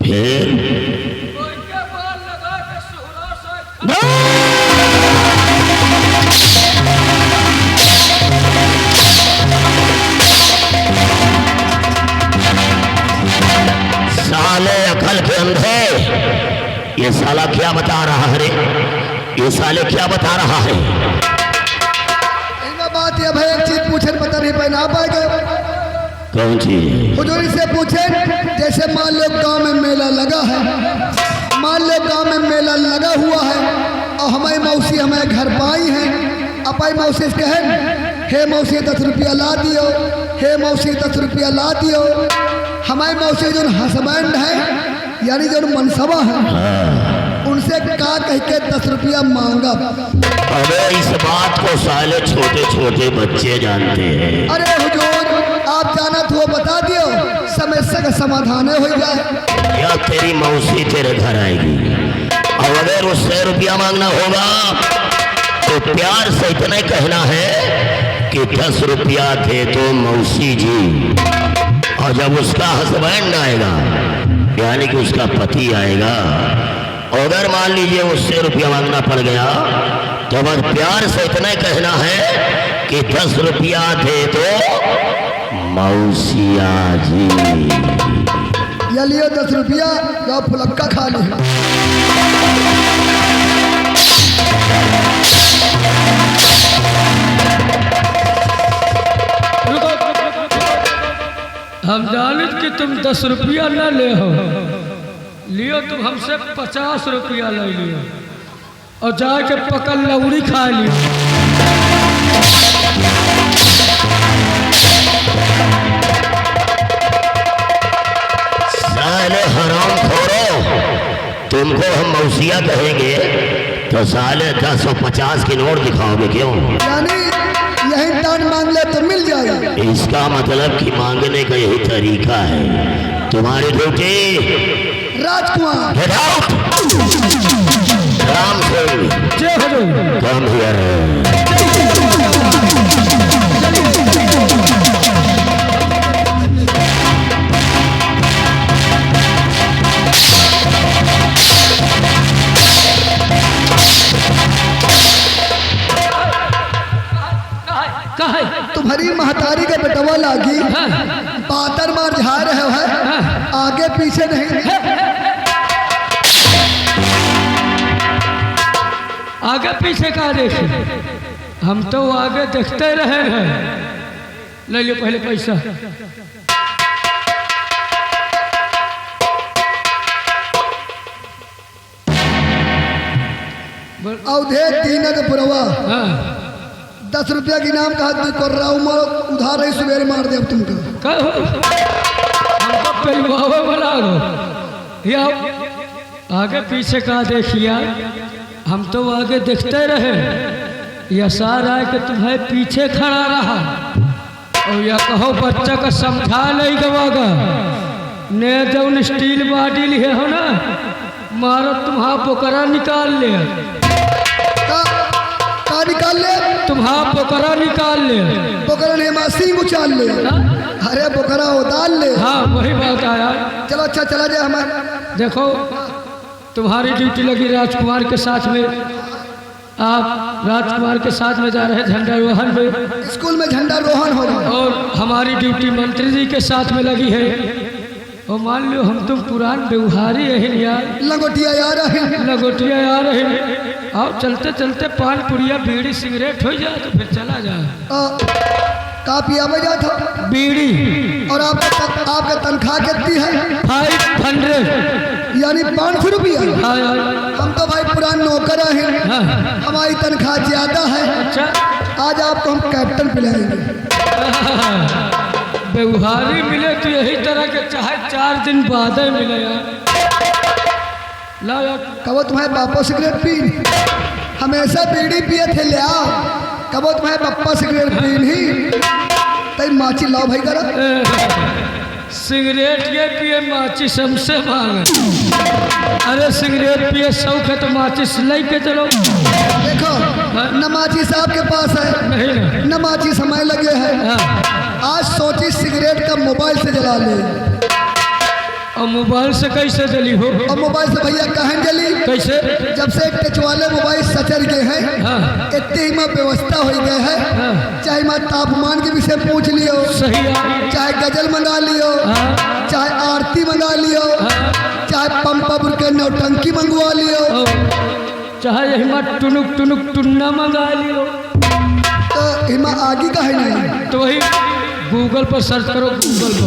[SPEAKER 3] फिर साले अकल के अंधे, ये साला क्या बता रहा है रे? ये साले क्या बता रहा है?
[SPEAKER 5] बात यह भाई, एक चीज पूछे पता नहीं पहना पाएगा।
[SPEAKER 3] कौन चीज?
[SPEAKER 5] हुजूरी से पूछे, जैसे मान लो गांव में मेला लगा है, मान लो गांव में मेला लगा हुआ है और हमारी मौसी हमारे घर पाई है। अपाई मौसी से कहें, हे मौसी 10 रुपया ला दियो, हे मौसी 10 रुपया ला दियो। हमारी मौसी जो हसबैंड है, यानी जो मनसबा है, उनसे का कह के 10 रुपया मांगा।
[SPEAKER 3] अरे इस बात को साले छोटे छोटे बच्चे जानते हैं।
[SPEAKER 5] अरे हुजूर, आप जाना तो बता दियो, समस्या का समाधान हो जाए।
[SPEAKER 3] या तेरी मौसी तेरे घर आएगी और अगर उससे रुपया मांगना होगा तो प्यार से इतना कहना है कि 10 रुपया दे दो मौसी जी। और जब उसका हस्बैंड आएगा, यानी कि उसका पति आएगा, अगर मान लीजिए उससे रुपया मांगना पड़ गया तो बस प्यार से इतना कहना है कि 10 रुपया दे दो मौसिया जी।
[SPEAKER 5] या लियो 10 रुपया, या फुलक्का खा ली।
[SPEAKER 6] हम जानित कि तुम 10 रुपया न ले हो, लियो तुम हमसे 50 रुपया ले लियो और जाके पकड़ लौड़ी खा लियो।
[SPEAKER 3] साले हराम खोरो, तुमको हम मौसिया कहेंगे तो साले 10 और 50 की नोट दिखाओगे क्यों?
[SPEAKER 5] यानी यही दान मांग ले तो मिल जाएगा।
[SPEAKER 3] इसका मतलब कि मांगने का यही तरीका है। तुम्हारी ड्यूटी
[SPEAKER 5] राजकुमार,
[SPEAKER 3] Get out! राम सिंह,
[SPEAKER 6] जय हुजूर।
[SPEAKER 3] come here.
[SPEAKER 5] तुम्हारी महतारी का बेटवा लागी, पातर मार झा रहे है, आगे पीछे नहीं।
[SPEAKER 6] आगे पीछे का देखे, हम तो आगे देखते रहे हैं। ले लो पहले पैसा।
[SPEAKER 5] औधे तीन के पुरवा
[SPEAKER 6] हाँ।
[SPEAKER 5] 10 रुपया की नाम कहा कर रहा हूँ, उधार रही सवेरे मार दे अब तुमको।
[SPEAKER 6] हमको पेलवावे वाला हो या आगे पीछे का देखिया, हम तो आगे देखते रहे। या सारा है कि तुम्हें पीछे खड़ा रहा और या कहो बच्चा का समझा नहीं गवागा ने जौन स्टील बाटी लिए हो ना, मारो तुम्हारा पोकरा निकाल ले।
[SPEAKER 5] का निकाल ले?
[SPEAKER 6] तुम्हारा पोकरा निकाल ले।
[SPEAKER 5] पोकरा ने मासी उछाल ले। अरे पोकरा उतार ले।
[SPEAKER 6] हाँ वही बात आया।
[SPEAKER 5] चलो अच्छा चला जाए हमारे।
[SPEAKER 6] देखो तुम्हारी ड्यूटी लगी राजकुमार के साथ में, आप राजकुमार के साथ में जा रहे हैं झंडा रोहन में।
[SPEAKER 5] स्कूल में झंडा रोहन होगा।
[SPEAKER 6] और हमारी ड्यूटी मंत्री जी के साथ में लगी है। और मान लो हम तुम पुरान व्यवहारी है यार,
[SPEAKER 5] लंगोटिया यार है।
[SPEAKER 6] लगोटिया यार है। आओ चलते चलते पान पुड़िया बीड़ी सिगरेट हो जाए तो फिर चला जाए।
[SPEAKER 5] का पिया में जाता
[SPEAKER 6] बीड़ी
[SPEAKER 5] और आपका तनख्वाह कितनी है?
[SPEAKER 6] 500।
[SPEAKER 5] यानी 500 रुपया।
[SPEAKER 6] हाँ।
[SPEAKER 5] हम तो भाई पुरान नौकर हैं,
[SPEAKER 6] हाँ।
[SPEAKER 5] हमारी तनख्वाह ज्यादा है।
[SPEAKER 6] अच्छा,
[SPEAKER 5] आज आपको हम कैप्टन पिलाएंगे।
[SPEAKER 6] व्यवहारी मिले तो यही तरह के, चाहे 4 दिन बाद ही मिले यार। लाओ यार।
[SPEAKER 5] कबो तुम्हारे पापा सिगरेट पी, हमेशा बीड़ी पिए थे, ले आओ। कबो तुम्हारे पापा सिगरेट पी नहीं, तई माची लाओ भाई करा।
[SPEAKER 6] सिगरेट ये पिए माचिस हमसे मांगे। अरे सिगरेट पिए शौक है तो माचिस लाई के चलो।
[SPEAKER 5] देखो न माची साहब के पास है,
[SPEAKER 6] नहीं
[SPEAKER 5] न माची समय लगे है।
[SPEAKER 6] हाँ।
[SPEAKER 5] आज सोची सिगरेट का मोबाइल से जला ले।
[SPEAKER 6] और मोबाइल से कैसे जली हो?
[SPEAKER 5] और मोबाइल से भैया कहाँ जली?
[SPEAKER 6] कैसे?
[SPEAKER 5] जब से टच वाले मोबाइल सचर गए हैं,
[SPEAKER 6] हाँ।
[SPEAKER 5] इतने ही में व्यवस्था हो गए है।
[SPEAKER 6] हाँ।
[SPEAKER 5] चाहे मैं तापमान के विषय पूछ लियो,
[SPEAKER 6] सही है।
[SPEAKER 5] चाहे गजल मंगा लियो,
[SPEAKER 6] हाँ।
[SPEAKER 5] चाहे आरती मंगा लियो,
[SPEAKER 6] हाँ।
[SPEAKER 5] चाहे पंप के नौटंकी मंगवा लियो,
[SPEAKER 6] चाहे हिम्मत टुनुक टुनुक टुन्ना मंगा लियो,
[SPEAKER 5] तो हिमा आगे का है नहीं।
[SPEAKER 6] तो वही गूगल पर सर्च करो।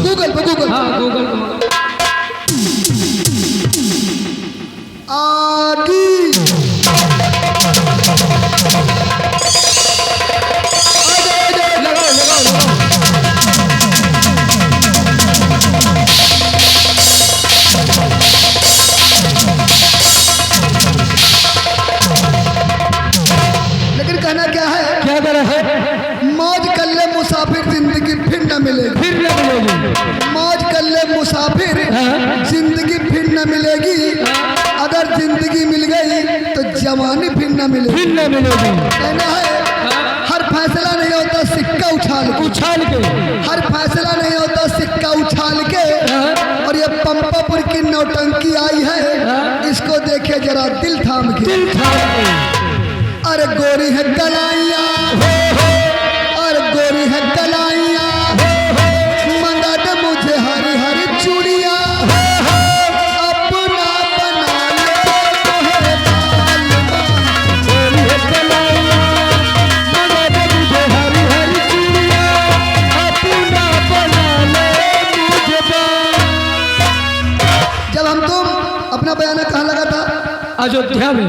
[SPEAKER 6] गूगल पर
[SPEAKER 5] गूगल
[SPEAKER 6] हाँ, गूगल पर
[SPEAKER 5] आगी। लेकिन कहना क्या है?
[SPEAKER 6] क्या कर रहा है?
[SPEAKER 5] मौज कर ले मुसाफिर, जिंदगी फिर न मिलेगी।
[SPEAKER 6] फिर न मिलेगी।
[SPEAKER 5] मौज कर ले मुसाफिर, जिंदगी फिर न मिलेगी। अगर जिंदगी मिल गई तो जवानी फिर न मिलेगी।
[SPEAKER 6] फिर न मिलेगी।
[SPEAKER 5] कहना है हर फैसला नहीं होता सिक्का उछाल के। हर फैसला नहीं होता सिक्का उछाल के। और ये पंपापुर की नौटंकी आई है, इसको देखे जरा दिल थाम के। अरे गोरी है कलाइया, और गोरी है कलाइया, मंगा दे मुझे हरी हरी चूड़िया, अपना बना ले
[SPEAKER 6] गोरी है कलाइया, मंगा दे मुझे हरी हरी चूड़िया, अपना बना ले मुझे।
[SPEAKER 5] जब हम तुम अपना बयान कहाँ लगा था?
[SPEAKER 6] अयोध्या में।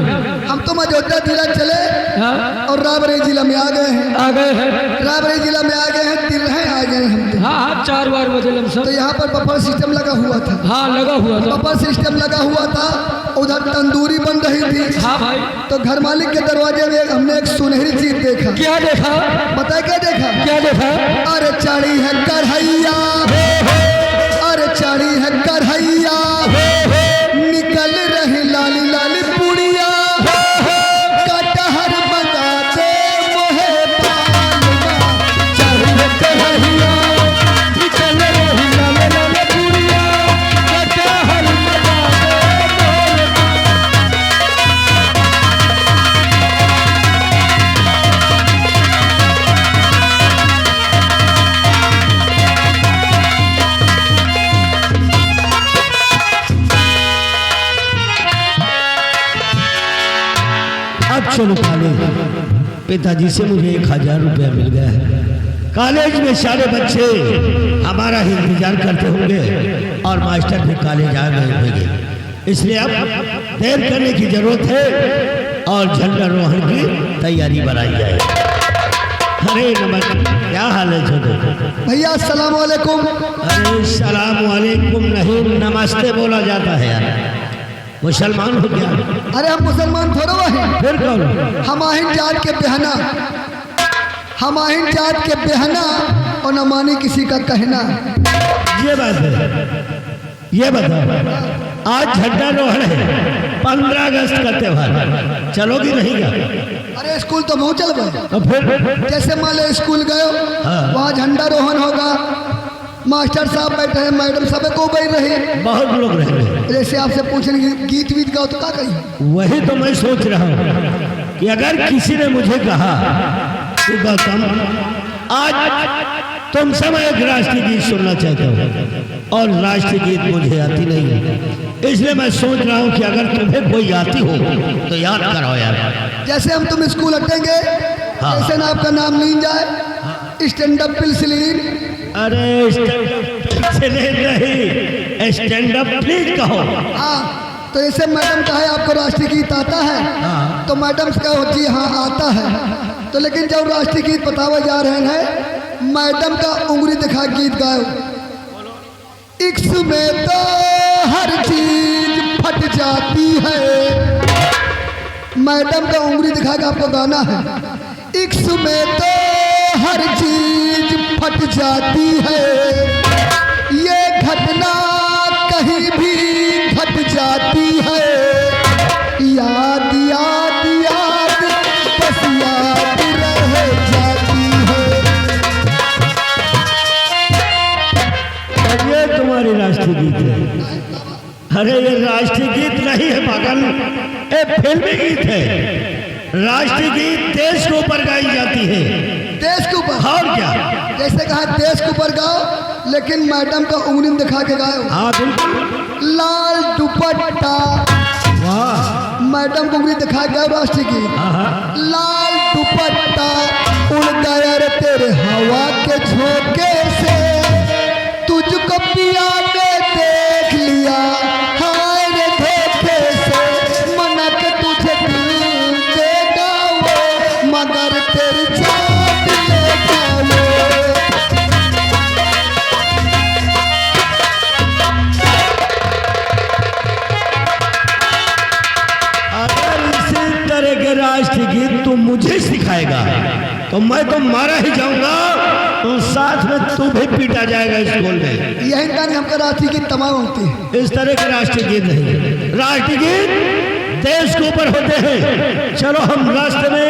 [SPEAKER 5] हम तुम अयोध्या जिला चले।
[SPEAKER 6] हाँ।
[SPEAKER 5] और रायबरेली जिला में आ गए हैं।
[SPEAKER 6] आ गए हैं।
[SPEAKER 5] रायबरेली जिला में आ गए हैं, तिरहे आ गए हैं हम।
[SPEAKER 6] हाँ 4 बार बजे लमसम।
[SPEAKER 5] तो यहाँ पर बफर सिस्टम लगा हुआ था।
[SPEAKER 6] हाँ लगा हुआ था।
[SPEAKER 5] बफर सिस्टम लगा हुआ था, उधर तंदूरी बन रही थी।
[SPEAKER 6] हाँ भाई।
[SPEAKER 5] तो घर मालिक के दरवाजे में हमने एक सुनहरी चीज देखा।
[SPEAKER 6] क्या देखा?
[SPEAKER 5] बताए क्या देखा?
[SPEAKER 6] क्या देखा?
[SPEAKER 5] अरे चढ़ी है कढ़ैया, अरे चढ़ी है कढ़ैया, निकल रही लाली लाली पुड़िया, कटहर बना दे मोहे पालना।
[SPEAKER 6] चढ़ी है कढ़ैया, निकल रही लाली लाली पुड़िया, कटहर बना दे मोहे।
[SPEAKER 1] अब चलो कॉलेज। पिताजी से मुझे 1000 रुपया मिल गया है। कॉलेज में सारे बच्चे हमारा ही इंतजार करते होंगे और मास्टर भी कॉलेज आ गए होंगे, इसलिए अब देर करने की जरूरत है और झंडारोहण की तैयारी बनाई जाए। अरे नमस्ते, क्या हाल है छोटे
[SPEAKER 5] भैया? अस्सलाम वालेकुम।
[SPEAKER 1] अरे सलाम वालेकुम नहीं, नमस्ते बोला जाता है यार। मुसलमान हो गया?
[SPEAKER 5] अरे हम मुसलमान थोड़ा है,
[SPEAKER 1] फिर कौन?
[SPEAKER 5] हम आहिन जात के बेहना, हम आहिन जात के बेहना, और न मानी किसी का कहना।
[SPEAKER 1] ये बात है। ये बताओ, आज झंडारोहण है, 15 अगस्त का त्योहार, चलोगी नहीं क्या?
[SPEAKER 5] अरे स्कूल तो बहुत चल गए।
[SPEAKER 1] तो फिर
[SPEAKER 5] जैसे मान लो स्कूल गए,
[SPEAKER 1] हाँ।
[SPEAKER 5] वहाँ झंडारोहण होगा, मास्टर साहब बैठे हैं, मैडम सब को बैठ रही,
[SPEAKER 1] बहुत लोग रहेंगे।
[SPEAKER 5] जैसे आपसे पूछेंगे गीत वीत गाओ तो क्या कही?
[SPEAKER 1] वही तो मैं सोच रहा हूँ कि अगर किसी ने मुझे कहा कि गौतम आज तुमसे मैं एक राष्ट्रीय गीत सुनना चाहता हूँ और राष्ट्रीय गीत मुझे आती नहीं है, इसलिए मैं सोच रहा हूँ कि अगर तुम्हें कोई आती हो तो याद कराओ यार।
[SPEAKER 5] जैसे हम तुम स्कूल हटेंगे
[SPEAKER 1] हाँ।
[SPEAKER 5] जैसे ना आपका नाम लीन जाए स्टैंड अप पिलसिलीन।
[SPEAKER 1] अरे स्टैंड अप प्लीज कहो।
[SPEAKER 5] हाँ तो ऐसे मैडम का है आपको राष्ट्रीय गीत आता है?
[SPEAKER 1] हाँ।
[SPEAKER 5] तो मैडम से कहो जी हाँ आता है। तो लेकिन जब राष्ट्रीय गीत बतावे जा रहे हैं मैडम का उंगली दिखा गीत गाओ। इक्स में तो हर चीज फट जाती है। मैडम का उंगली दिखा के आपको गाना है। इक्स में तो हर चीज फट जाती है, ये घटना कहीं भी घट जाती है। याद याद याद बस याद रह जाती है।
[SPEAKER 1] ये तुम्हारी राष्ट्रीय गीत है। अरे ये राष्ट्रीय गीत नहीं है पागल, ये फिल्मी गीत है। राष्ट्रीय गीत देश के ऊपर गाई जाती है।
[SPEAKER 5] देश के ऊपर?
[SPEAKER 1] और क्या?
[SPEAKER 5] जैसे कहा देश के ऊपर गाओ, लेकिन मैडम का उंगली दिखा के गाओ।
[SPEAKER 1] हाँ बिल्कुल।
[SPEAKER 5] लाल दुपट्टा।
[SPEAKER 1] वाह।
[SPEAKER 5] मैडम को उंगली दिखा के गाओ राष्ट्रीय गीत। लाल दुपट्टा उड़ गया रे तेरे हवा के झोंके से, तुझको पिया ने देख लिया हाय रे धोखे से। मना के तुझे दिल देगा वो, मगर तेरी जान लेगा वो।
[SPEAKER 1] अगर इसी तरह के राष्ट्रीय गीत तू मुझे सिखाएगा तो मैं तो मारा ही जाऊंगा, तो साथ में तू भी पीटा जाएगा स्कूल में।
[SPEAKER 5] यही कारण हमका राष्ट्रीय गीत तमाम होती है।
[SPEAKER 1] इस तरह के राष्ट्रीय गीत नहीं, राष्ट्रीय गीत देश के ऊपर होते हैं। चलो हम रास्ते में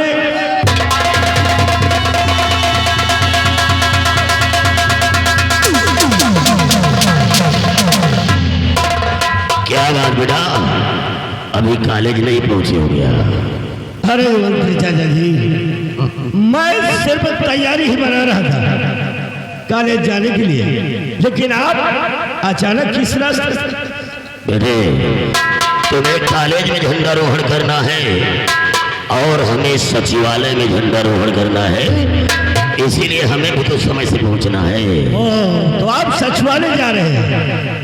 [SPEAKER 3] क्या बात बेटा, अभी कॉलेज नहीं पहुंचे हो गया?
[SPEAKER 1] अरे मंत्री चाचा जी, मैं सिर्फ तैयारी ही बना रहा था कॉलेज जाने के लिए, लेकिन आप अचानक किस रास्ते से?
[SPEAKER 3] बेटे तुम्हें कॉलेज में झंडारोहण करना है और हमें सचिवालय में झंडारोहण करना है, इसीलिए हमें भी तो समय से पहुंचना है।
[SPEAKER 1] तो आप सचिवालय जा रहे हैं,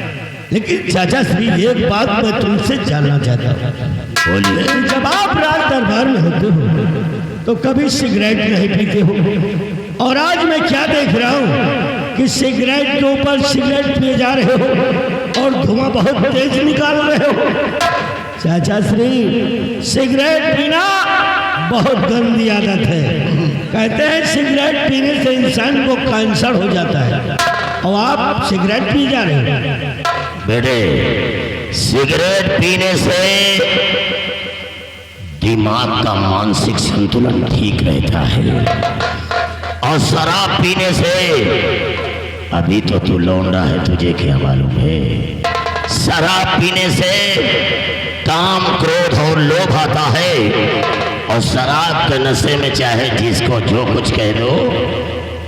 [SPEAKER 1] लेकिन चाचा श्री एक बात मैं तुमसे जानना चाहता हूँ।
[SPEAKER 3] बोलिए।
[SPEAKER 1] जब आप राज दरबार में होते हो तो कभी सिगरेट नहीं पीते हो, और आज मैं क्या देख रहा हूँ कि सिगरेट के ऊपर सिगरेट पिए जा रहे हो और धुआं बहुत तेज निकाल रहे हो। चाचा श्री, सिगरेट पीना बहुत गंदी आदत है। कहते हैं सिगरेट पीने से इंसान को कैंसर हो जाता है, और आप सिगरेट पी जा रहे हो।
[SPEAKER 3] बेटे सिगरेट पीने से दिमाग का मानसिक संतुलन ठीक रहता है, और शराब पीने से, अभी तो तू लौंडा है तुझे क्या मालूम है, शराब पीने से काम क्रोध और लोभ आता है, और शराब के नशे में चाहे जिसको जो कुछ कह दो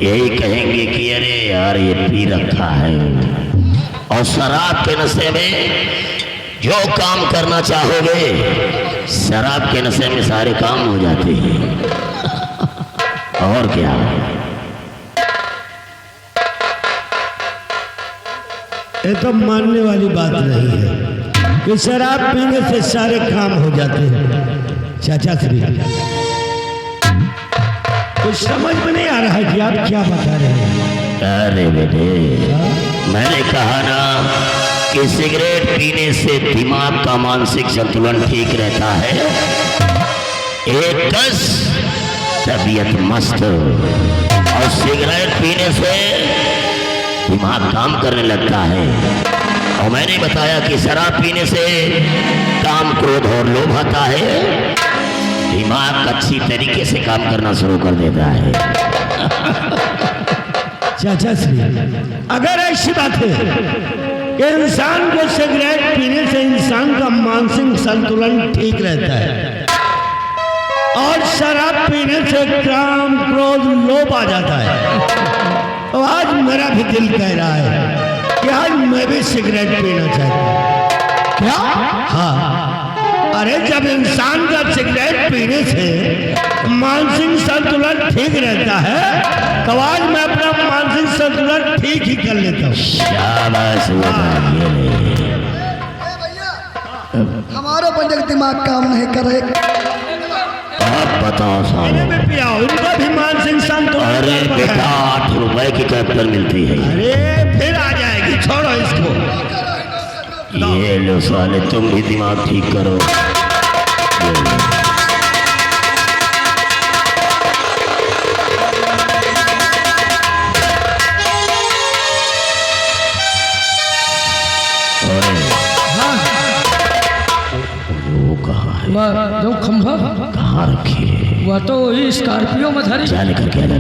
[SPEAKER 3] यही कहेंगे कि अरे यार ये पी रखा है। और शराब के नशे में जो काम करना चाहोगे शराब के नशे में सारे काम हो जाते हैं। और क्या,
[SPEAKER 1] ये तो मानने वाली बात नहीं है कि शराब पीने से सारे काम हो जाते हैं। चाचा श्री, कुछ समझ में नहीं आ रहा है कि आप क्या बता रहे हैं।
[SPEAKER 3] अरे बेटे मैंने कहा ना कि सिगरेट पीने से दिमाग का मानसिक संतुलन ठीक रहता है, एक कस तबीयत मस्त, और सिगरेट पीने से दिमाग काम करने लगता है। और मैंने बताया कि शराब पीने से काम क्रोध और लोभ आता है, दिमाग अच्छी तरीके से काम करना शुरू कर देता है।
[SPEAKER 1] चाचा श्री, अगर ऐसी बात है कि इंसान को सिगरेट पीने से इंसान का मानसिक संतुलन ठीक रहता है और शराब पीने से काम क्रोध लोभ आ जाता है, तो आज मेरा भी दिल कह रहा है कि आज मैं भी सिगरेट पीना चाहता हूँ।
[SPEAKER 2] क्या?
[SPEAKER 1] हाँ, अरे जब इंसान का सिगरेट पीने से मानसिक संतुलन ठीक रहता है तो आज मैं अपना मानसिक संतुलन ठीक ही कर लेता हूँ।
[SPEAKER 3] शाबाश
[SPEAKER 5] हमारा बंदे दिमाग काम नहीं कर रहे।
[SPEAKER 3] आप बताओ
[SPEAKER 1] मैंने
[SPEAKER 3] साहब।
[SPEAKER 1] भी पिया इनका भी मानसिक संतुलन।
[SPEAKER 3] अरे बेटा 8 रुपए की कैपिटल मिलती है।
[SPEAKER 1] अरे फिर आ जाएगी, छोड़ो इसको।
[SPEAKER 3] ये लो साले, तुम भी दिमाग ठीक करो।
[SPEAKER 6] जो खंभा
[SPEAKER 3] कहाँ रखी है?
[SPEAKER 6] वह तो वही स्कॉर्पियो में धरी।
[SPEAKER 3] क्या लेकर के आना?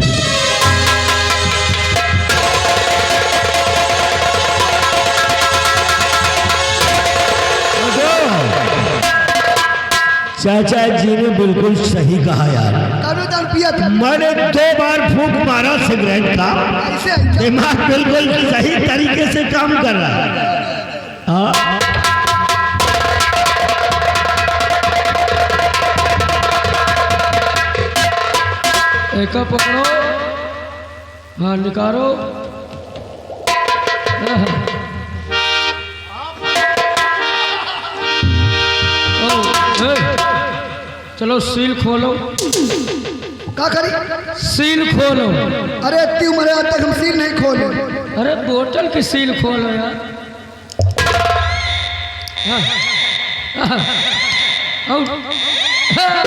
[SPEAKER 1] चाचा जी ने बिल्कुल सही कहा यार।
[SPEAKER 5] कानून पिया था
[SPEAKER 1] मैंने 2 बार फूंक मारा सिगरेट का,
[SPEAKER 5] ऐसे
[SPEAKER 1] दिमाग बिल्कुल सही तरीके से काम कर रहा है। हाँ,
[SPEAKER 6] एक पकड़ो, हाँ निकालो। चलो सील खोलो।
[SPEAKER 5] का करी?
[SPEAKER 6] सील खोलो।
[SPEAKER 5] अरे इतनी उम्र है आज तक हम सील नहीं खोले।
[SPEAKER 6] अरे बोतल की सील खोलो यार। हाँ, हाँ, हाँ।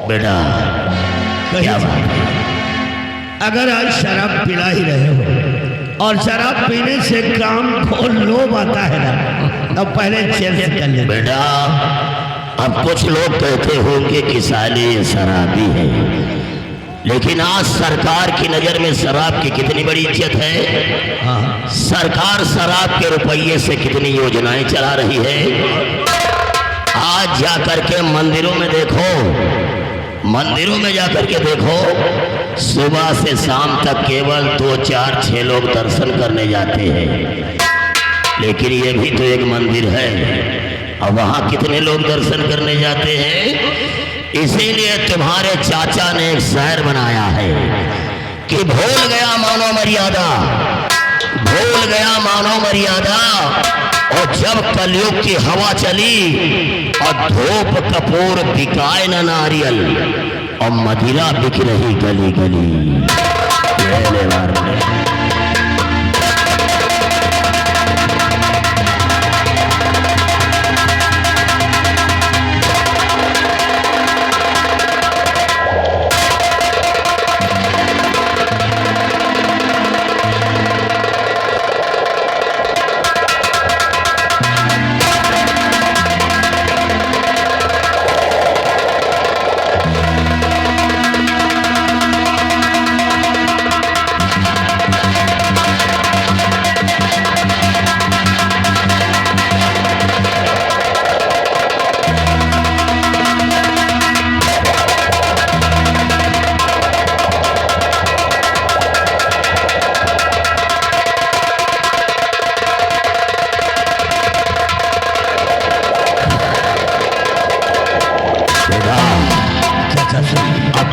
[SPEAKER 3] बेटा क्या बात है?
[SPEAKER 1] अगर आज शराब पिला ही रहे हो और शराब पीने से काम को लोभ आता है ना, तो पहले चेक से कर ले।
[SPEAKER 3] बेटा अब कुछ लोग कहते होंगे कि साले ये शराबी है, लेकिन आज सरकार की नजर में शराब की कितनी बड़ी इज्जत है।
[SPEAKER 1] हाँ,
[SPEAKER 3] सरकार शराब के रुपये से कितनी योजनाएं चला रही है। आज जा करके मंदिरों में देखो, मंदिरों में जाकर के देखो, सुबह से शाम तक केवल 2, 4, 6 लोग दर्शन करने जाते हैं। लेकिन ये भी तो एक मंदिर है, और वहाँ कितने लोग दर्शन करने जाते हैं। इसीलिए तुम्हारे चाचा ने एक शहर बनाया है कि भूल गया मानव मर्यादा, भूल गया मानव मर्यादा। और जब कलयुग की हवा चली और धूप कपूर बिकाए न नारियल और मदिरा बिक रही गली गली।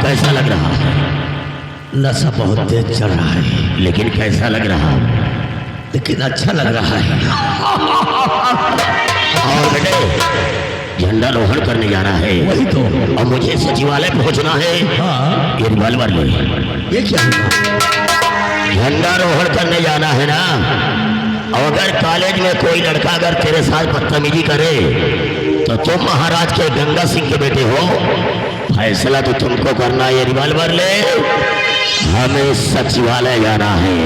[SPEAKER 3] कैसा लग रहा है?
[SPEAKER 1] नशा बहुत तेज चल रहा है,
[SPEAKER 3] लेकिन कैसा लग रहा है?
[SPEAKER 1] लेकिन अच्छा लग रहा है।
[SPEAKER 3] और बेटे झंडा रोहण करने जाना है।
[SPEAKER 1] वही तो।
[SPEAKER 3] और मुझे सचिवालय पहुंचना है।
[SPEAKER 1] हाँ,
[SPEAKER 3] ये रिवॉल्वर ले।
[SPEAKER 1] ये क्या हुआ?
[SPEAKER 3] झंडा रोहण करने जाना है ना। और अगर कॉलेज में कोई लड़का अगर तेरे साथ बदतमीजी करे तो तुम महाराज के गंगा सिंह के बेटे हो, फैसला तो तुमको करना है। ये रिवॉल्वर ले, हमें सचिवालय जाना है।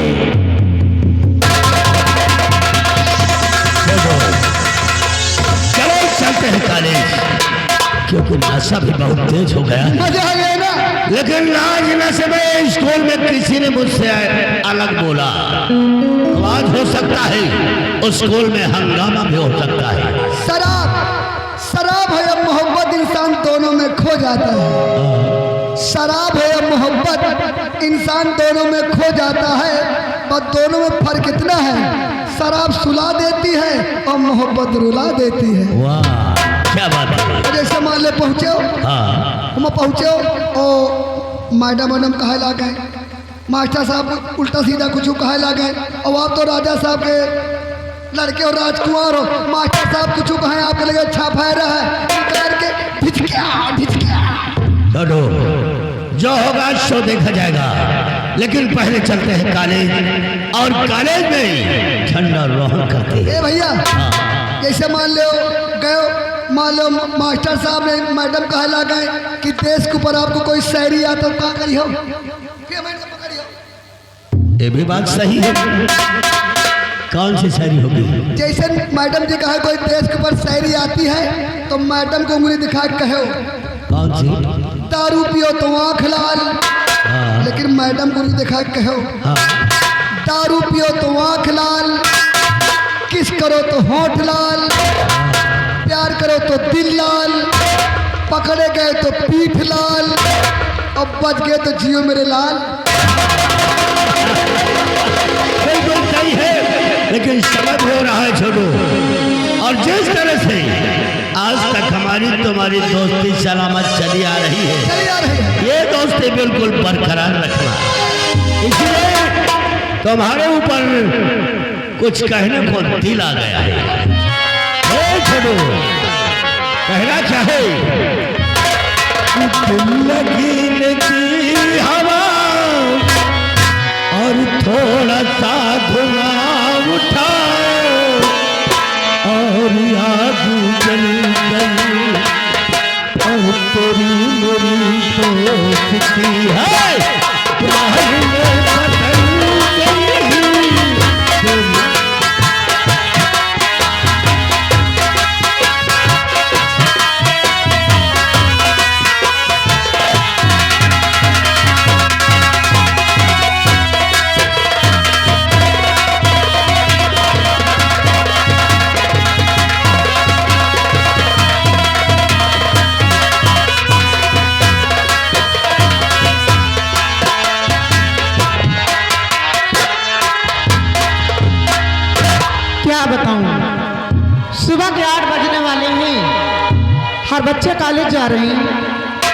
[SPEAKER 1] चलते हैं कॉलेज, क्योंकि नशा भी बहुत तेज हो गया है।
[SPEAKER 5] मजा आ गया ना।
[SPEAKER 1] लेकिन आज नशे में स्कूल में किसी ने मुझसे अलग बोला, तो आज हो सकता है उस स्कूल में हंगामा भी हो सकता है।
[SPEAKER 5] शराब है या मोहब्बत, इंसान दोनों में खो जाता है। शराब है या मोहब्बत, इंसान दोनों में खो जाता है। और दोनों में फर्क इतना है, शराब सुला देती है और मोहब्बत रुला देती है।
[SPEAKER 1] वाह, क्या बात है।
[SPEAKER 5] जैसे मान ले पहुँचे हो,
[SPEAKER 1] हाँ,
[SPEAKER 5] हम पहुँचे हो और मैडम कहे ला गए, मास्टर साहब उल्टा सीधा कुछ कहे ला गए, और आप तो राजा साहब के लड़के और राजकुमार हो, मास्टर साहब कुछ कहें आपके लिए अच्छा फायदा है करके भिचकिया।
[SPEAKER 1] छोड़ो, जो होगा सो देखा जाएगा। लेकिन पहले चलते हैं कॉलेज, और कॉलेज में झंडा रोहन करते हैं।
[SPEAKER 5] ए भैया, जैसे मान लो गए, मान लो मास्टर साहब ने मैडम कहे ला गए कि देश के ऊपर आपको कोई शायरी आता तो क्या करी हो,
[SPEAKER 1] ये भी बात सही है। कौन सी शायरी होगी?
[SPEAKER 5] जैसे मैडम जी कहे कोई देश के ऊपर शायरी आती है तो मैडम को उंगली दिखा के कहो
[SPEAKER 1] कौन सी?
[SPEAKER 5] दारू पियो तो आँख लाल।
[SPEAKER 1] हाँ,
[SPEAKER 5] लेकिन मैडम को उंगली दिखा के कहो
[SPEAKER 1] हाँ,
[SPEAKER 5] दारू पियो तो आँख लाल, किस करो तो होठ लाल, प्यार करो तो दिल लाल, पकड़े गए तो पीठ लाल, अब बच गए तो जियो मेरे लाल।
[SPEAKER 1] बिल्कुल सही है, लेकिन समझ हो रहा है छोटू। और जिस तरह से आज तक हमारी तुम्हारी दोस्ती सलामत चली आ रही है,
[SPEAKER 5] चलिए आ रहे हैं।
[SPEAKER 1] ये दोस्ती बिल्कुल बरकरार रखना। इसलिए तुम्हारे ऊपर कुछ कहने को दिल आ गया है। छोटू, कहना चाहे लगी हवा और थोड़ा सा धुआं उठा और याद जल गई और तेरी मेरी दोस्ती है प्यार में बदल गई।
[SPEAKER 2] क्या बताऊं, सुबह के 8 बजने वाले हैं, हर बच्चे कॉलेज जा रहे हैं,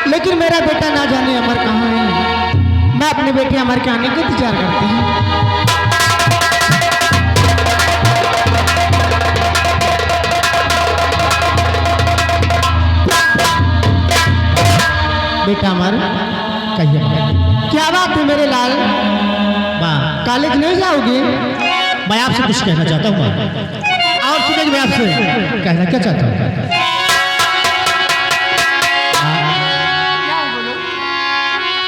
[SPEAKER 2] लेकिन मेरा बेटा ना जाने अमर कहाँ है। मैं अपने बेटे अमर के आने का इंतजार करती हूँ। बेटा अमर, कहिए क्या बात है मेरे लाल, कॉलेज नहीं जाओगे?
[SPEAKER 1] मैं आपसे कुछ कहना चाहता हूँ। आप सुनिए, मैं आपसे कहना क्या चाहता हूँ।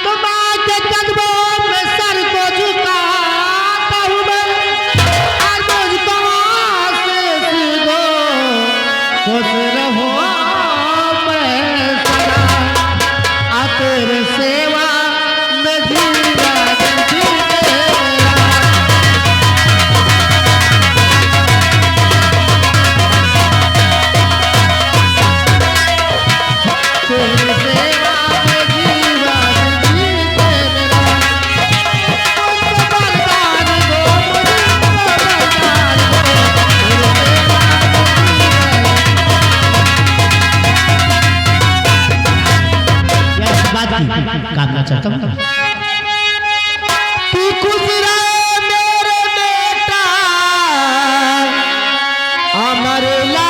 [SPEAKER 2] तुम्हारे कदमों में सर को झुकाता हूँ मैं, और मुझको आशीष दो, खुश रहो मैं सदा, आ तेरे सेवा में जीवा
[SPEAKER 1] करना चाहता हूँ
[SPEAKER 2] तू खुश